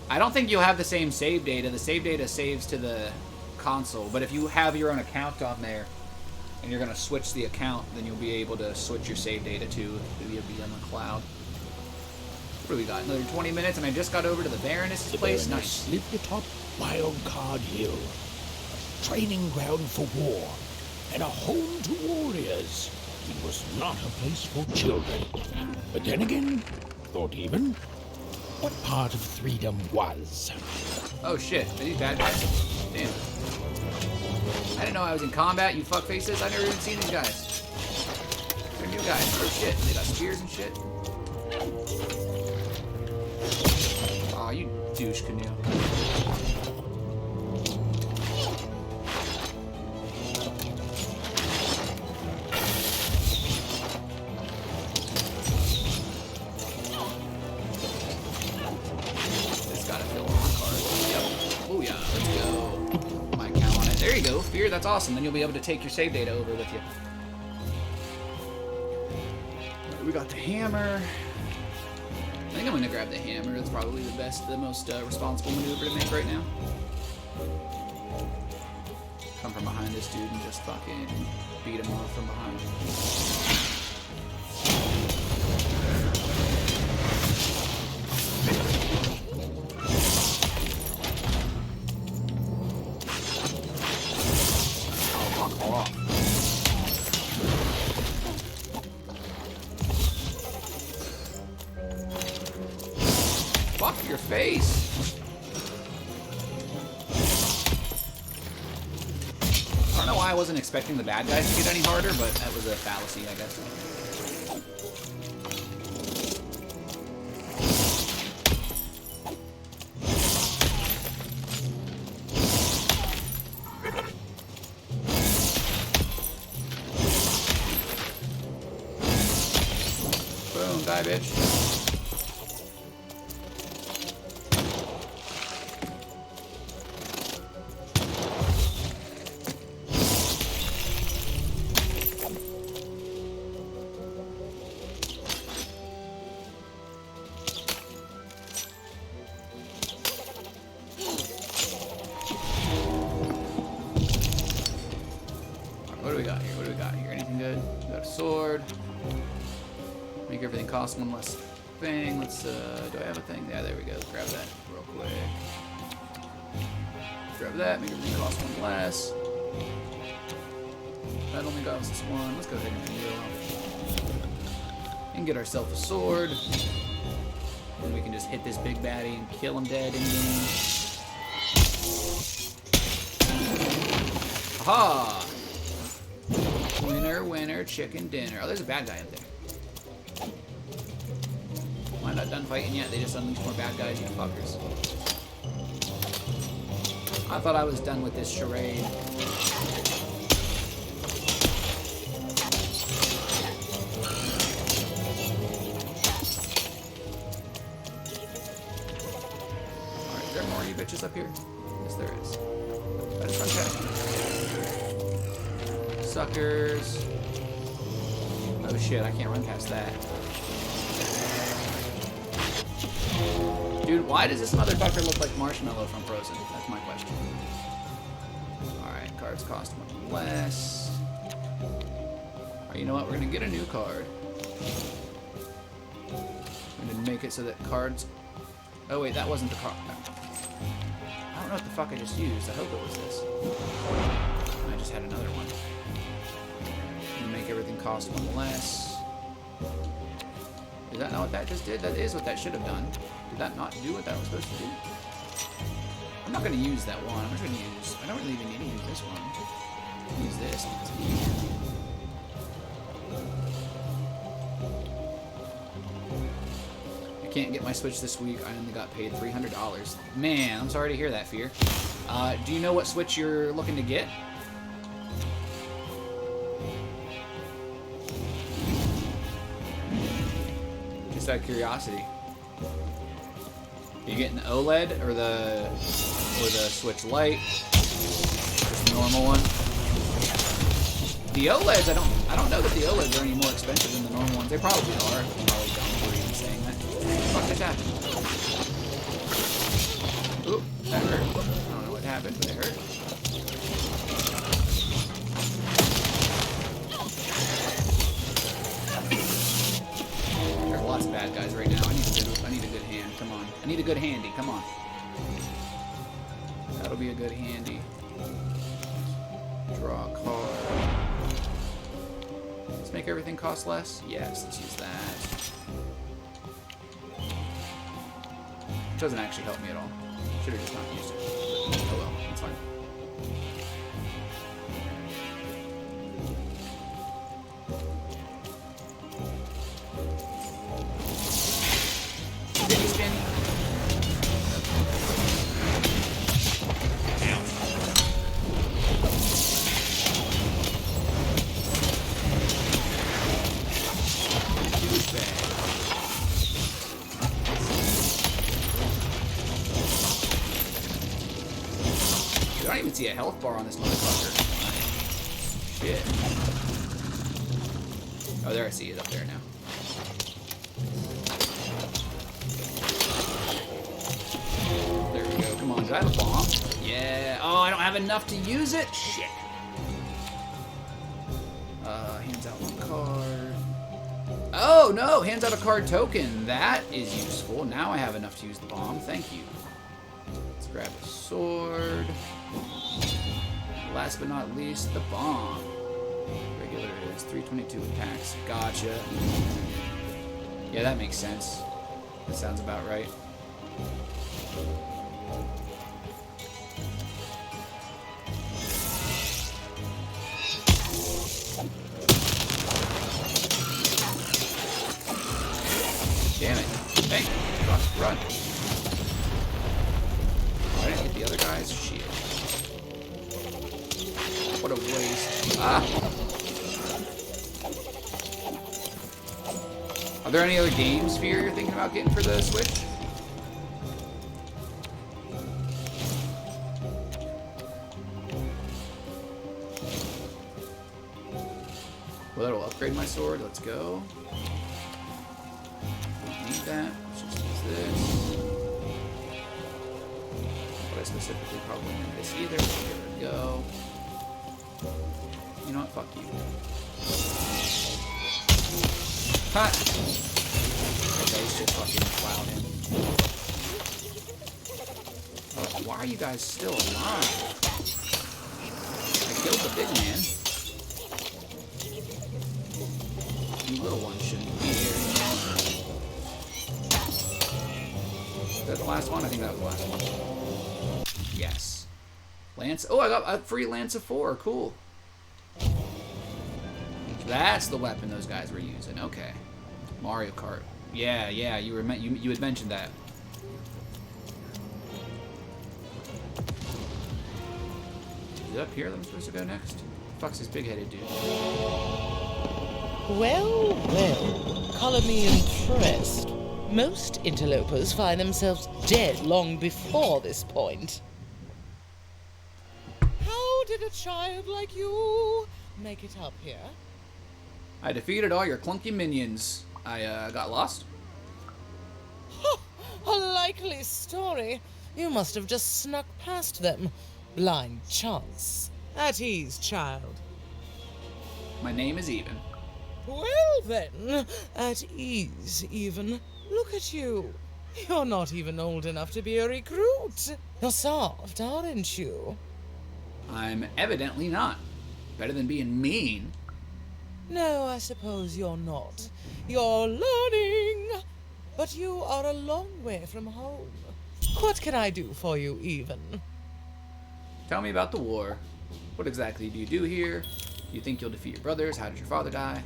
I don't think you'll have the same save data. The save data saves to the console, but if you have your own account on there and you're gonna switch the account, then you'll be able to switch your save data to it'll be on the cloud. What do we got? Another 20 minutes, and I just got over to the Baroness's place. Baroness Nice. lived atop Wildcard Hill, a training ground for war, and a home to warriors. It was not a place for children. But then again, thought even, what part of freedom was? Oh shit, are these bad guys? Damn. I didn't know I was in combat, you fuckfaces. I've never even seen these guys. They're new guys. Oh shit, they got spears and shit. Aw, you douche canoe. This gotta fill all my cards. Yep. Oh yeah, let's go. My account on it. There you go, Fear, that's awesome. Then you'll be able to take your save data over with you. We got the hammer. I think I'm gonna grab the hammer. That's probably the best, the most responsible maneuver to make right now. Come from behind this dude and just fucking beat him off from behind. Oh, fuck off. Fuck your face. I don't know why I wasn't expecting the bad guys to get any harder, but that was a fallacy, I guess. Boom, die, bitch. What do we got here? What do we got here? Anything good? We got a sword. Make everything cost one less thing. Let's, do I have a thing? Yeah, there we go. Grab that real quick. Grab that, make everything cost one less. That only costs us one. Let's go ahead and heal. And get ourselves a sword. And we can just hit this big baddie and kill him dead in game. Aha! Winner, winner, chicken dinner. Oh, there's a bad guy up there. Am I not done fighting yet? They just unleashed more bad guys, you fuckers. I thought I was done with this charade. Alright, is there more of you bitches up here? Yes, there is. I just run past. Suckers. Oh shit, I can't run past that. Dude, why does this motherfucker look like Marshmallow from Frozen? That's my question. Alright, cards cost one less. Alright, you know what? We're gonna get a new card. We're gonna make it so that cards... Oh wait, that wasn't the card. I don't know what the fuck I just used. I hope it was this. I just had another one. And make everything cost one less. Is that not what that just did? That is what that should have done. Did that not do what that was supposed to do? I'm not going to use that one. I'm just going to use... I don't really even need to use this one. Use this. I can't get my Switch this week. I only got paid $300. Man, I'm sorry to hear that, Fear. Do you know what Switch you're looking to get? Just out of curiosity. Are you getting the OLED or the Switch Lite? Just the normal one. The OLEDs, I don't know that the OLEDs are any more expensive than the normal ones. They probably are. I'm probably dumb for even saying that. What the fuck just happened? Oop, that hurt. I don't know what happened, but it hurt. There's lots of bad guys right now. I need a good hand. Come on. I need a good handy. Come on. That'll be a good handy. Draw a card. Let's make everything cost less. Yes, let's use that. Doesn't actually help me at all. Should have just not used it. Oh well, it's fine. Spinny, spinny. I don't even see a health bar on this motherfucker. Shit. Oh, there I see it up there now. There we go. Come on, do I have a bomb? Yeah. Oh, I don't have enough to use it? Shit. Hands out one card. Oh, no! Hands out a card token. That is useful. Now I have enough to use the bomb. Thank you. Let's grab a sword. Last but not least, the bomb. Regular is 322 attacks. Gotcha. Yeah, that makes sense. That sounds about right. Damn it. Hey, run. I didn't hit the other guys. Shit. What a waste. Ah. Are there any other games, Fear, you're thinking about getting for the Switch? Well, that'll upgrade my sword. Let's go. Don't need that. Let's just use this. But I specifically probably need this either. There we go. You know what? Fuck you. Ha! Okay, this shit fucking wowed him. Why are you guys still alive? I killed the big man. You little ones shouldn't be here. Is that the last one? I think that was the last one. Yes. Lance. Oh, I got a free Lance of 4. Cool. That's the weapon those guys were using. Okay. Mario Kart. Yeah, you had mentioned that. Is it up here that I'm supposed to go next? Fuck's this big-headed dude? Well, well, color me impressed. Most interlopers find themselves dead long before this point. How did a child like you make it up here? I defeated all your clunky minions. I got lost. A likely story. You must have just snuck past them. Blind chance. At ease, child. My name is Even. Well then, at ease even. Look at you. You're not even old enough to be a recruit. You're soft, aren't you? I'm evidently not. Better than being mean. No, I suppose you're not. You're learning. But you are a long way from home. What can I do for you, Even? Tell me about the war. What exactly do you do here? Do you think you'll defeat your brothers? How did your father die?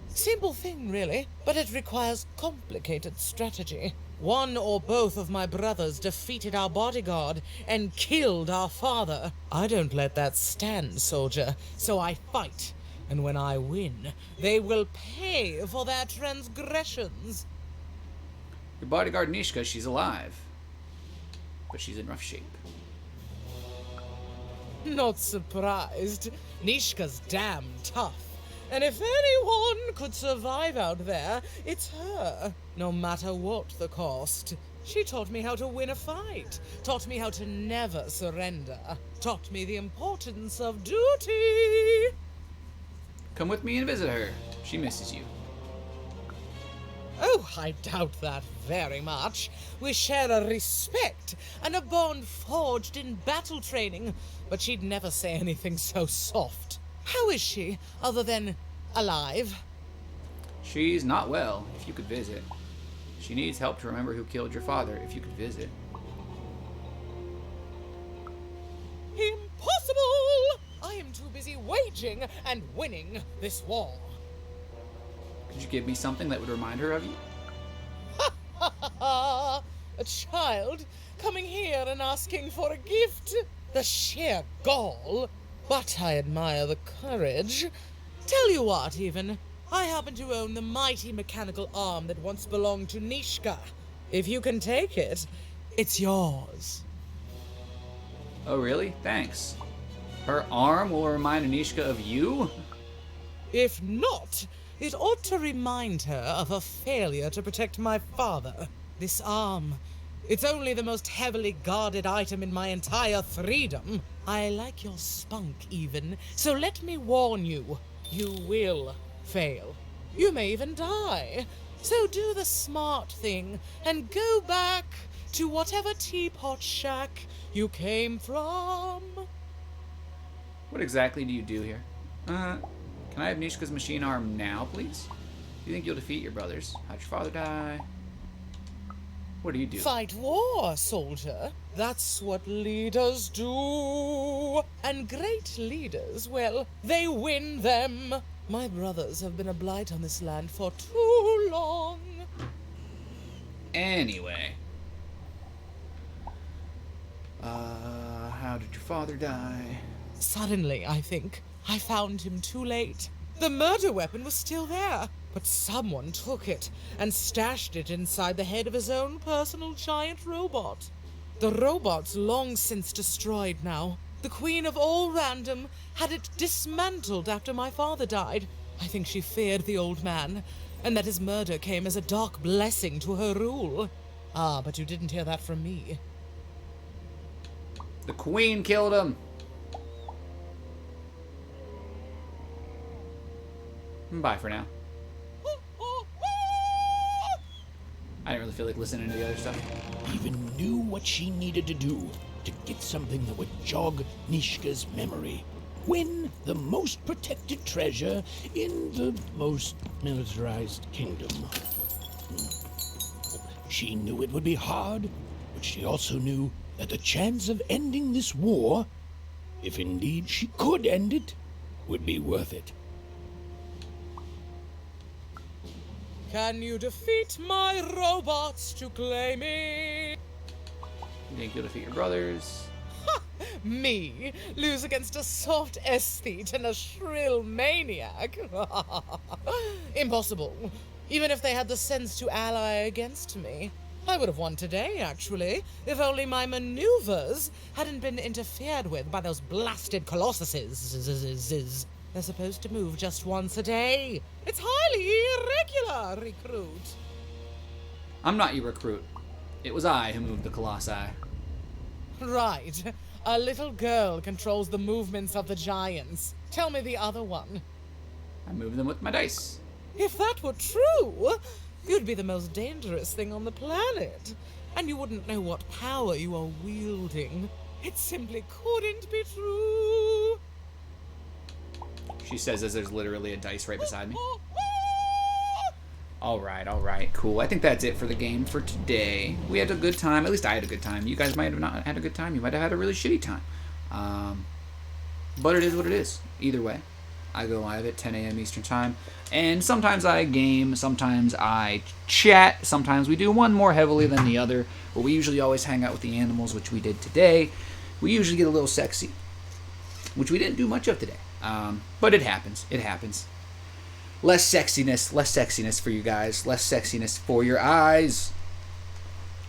Simple thing, really, but it requires complicated strategy. One or both of my brothers defeated our bodyguard and killed our father. I don't let that stand, soldier, so I fight. And when I win, they will pay for their transgressions. Your bodyguard Nishka, she's alive. But she's in rough shape. Not surprised. Nishka's damn tough. And if anyone could survive out there, it's her. No matter what the cost. She taught me how to win a fight. Taught me how to never surrender. Taught me the importance of duty. Come with me and visit her. She misses you. Oh, I doubt that very much. We share a respect and a bond forged in battle training, but she'd never say anything so soft. How is she, other than alive? She's not well, if you could visit. She needs help to remember who killed your father, if you could visit. Impossible! I am too busy waging and winning this war. Could you give me something that would remind her of you? A child coming here and asking for a gift? The sheer gall. But I admire the courage. Tell you what, Even. I happen to own the mighty mechanical arm that once belonged to Nishka. If you can take it, it's yours. Oh, really? Thanks. Her arm will remind Anishka of you? If not, it ought to remind her of her failure to protect my father. This arm, it's only the most heavily guarded item in my entire freedom. I like your spunk, Even, so let me warn you. You will fail. You may even die. So do the smart thing and go back to whatever teapot shack you came from. What exactly do you do here? Can I have Nishka's machine arm now, please? Do you think you'll defeat your brothers? How'd your father die? What do you do? Fight war, soldier. That's what leaders do. And great leaders, well, they win them. My brothers have been a blight on this land for too long. Anyway. How did your father die? Suddenly, I think. I found him too late. The murder weapon was still there, but someone took it and stashed it inside the head of his own personal giant robot. The robot's long since destroyed now. The Queen of All Random had it dismantled after my father died. I think she feared the old man, and that his murder came as a dark blessing to her rule. Ah, but you didn't hear that from me. The Queen killed him. Bye for now. I didn't really feel like listening to the other stuff. Even knew what she needed to do to get something that would jog Nishka's memory. Win the most protected treasure in the most militarized kingdom. She knew it would be hard, but she also knew that the chance of ending this war, if indeed she could end it, would be worth it. Can you defeat my robots to claim me? You think you'll defeat your brothers? Me? Lose against a soft aesthete and a shrill maniac? Impossible. Even if they had the sense to ally against me. I would have won today, actually, if only my maneuvers hadn't been interfered with by those blasted colossuses. They're supposed to move just once a day. It's highly irregular, recruit. I'm not your recruit. It was I who moved the colossi. Right. A little girl controls the movements of the giants. Tell me the other one. I moved them with my dice. If that were true, you'd be the most dangerous thing on the planet. And you wouldn't know what power you are wielding. It simply couldn't be true. She says as there's literally a dice right beside me. Alright, cool. I think that's it for the game for today. We had a good time. At least I had a good time. You guys might have not had a good time. You might have had a really shitty time. But it is what it is. Either way. I go live at 10 a.m. Eastern Time. And sometimes I game, sometimes I chat, sometimes we do one more heavily than the other. But we usually always hang out with the animals, which we did today. We usually get a little sexy, which we didn't do much of today. But it happens. It happens. Less sexiness for you guys. Less sexiness for your eyes.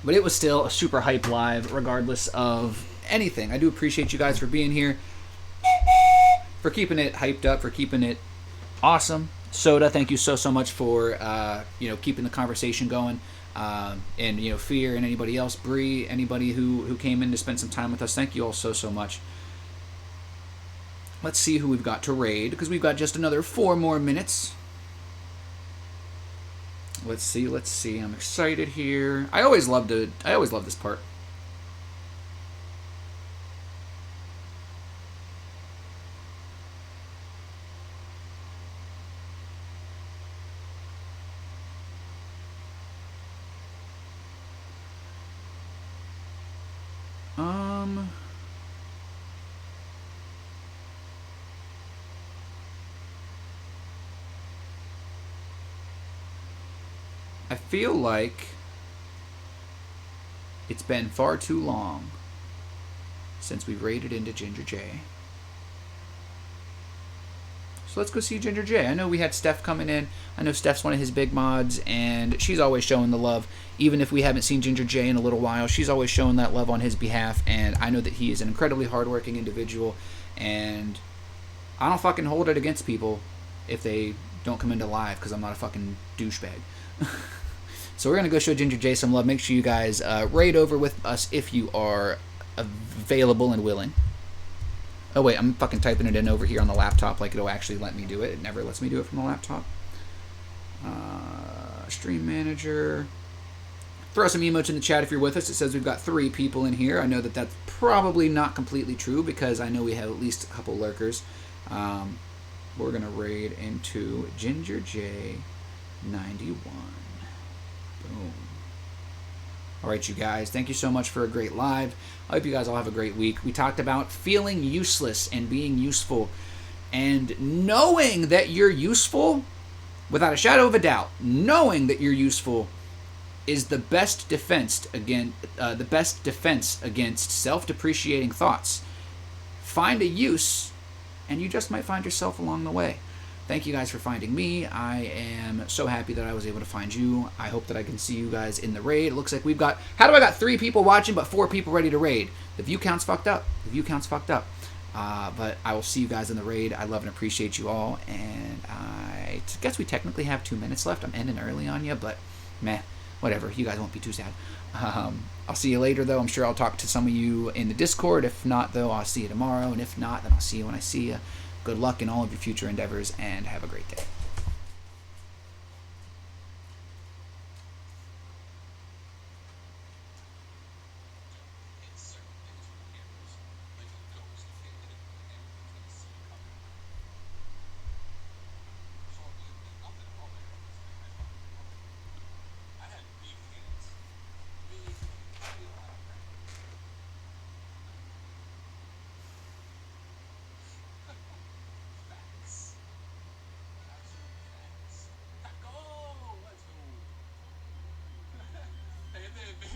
But it was still a super hype live, regardless of anything. I do appreciate you guys for being here. For keeping it hyped up, for keeping it awesome. Soda, thank you so much for keeping the conversation going. And Fear and anybody else, Bree, anybody who came in to spend some time with us, thank you all so much. Let's see who we've got to raid, because we've got just another 4 more minutes. Let's see. I'm excited here. I always love this part. I feel like it's been far too long since we raided into Ginger J. So let's go see Ginger J. I know we had Steph coming in. I know Steph's one of his big mods, and she's always showing the love. Even if we haven't seen Ginger J in a little while, she's always showing that love on his behalf, and I know that he is an incredibly hardworking individual, and I don't fucking hold it against people if they don't come into live, because I'm not a fucking douchebag. So we're going to go show Ginger J some love. Make sure you guys raid over with us if you are available and willing. Oh wait, I'm fucking typing it in over here on the laptop like it'll actually let me do it. It never lets me do it from the laptop. Stream manager. Throw some emotes in the chat if you're with us. It says we've got 3 people in here. I know that that's probably not completely true because I know we have at least a couple lurkers. We're going to raid into Ginger J 91. Boom. Alright, you guys, thank you so much for a great live. I hope you guys all have a great week. We talked about feeling useless and being useful, and knowing that you're useful, without a shadow of a doubt, knowing that you're useful is the best defense against self-depreciating thoughts. Find a use, and you just might find yourself along the way. Thank you guys for finding me. I am so happy that I was able to find you. I hope that I can see you guys in the raid. It looks like we've got... How do I got 3 people watching but 4 people ready to raid? The view count's fucked up. But I will see you guys in the raid. I love and appreciate you all. And I guess we technically have 2 minutes left. I'm ending early on you, but meh. Whatever. You guys won't be too sad. I'll see you later, though. I'm sure I'll talk to some of you in the Discord. If not, though, I'll see you tomorrow. And if not, then I'll see you when I see you. Good luck in all of your future endeavors, and have a great day. there, baby.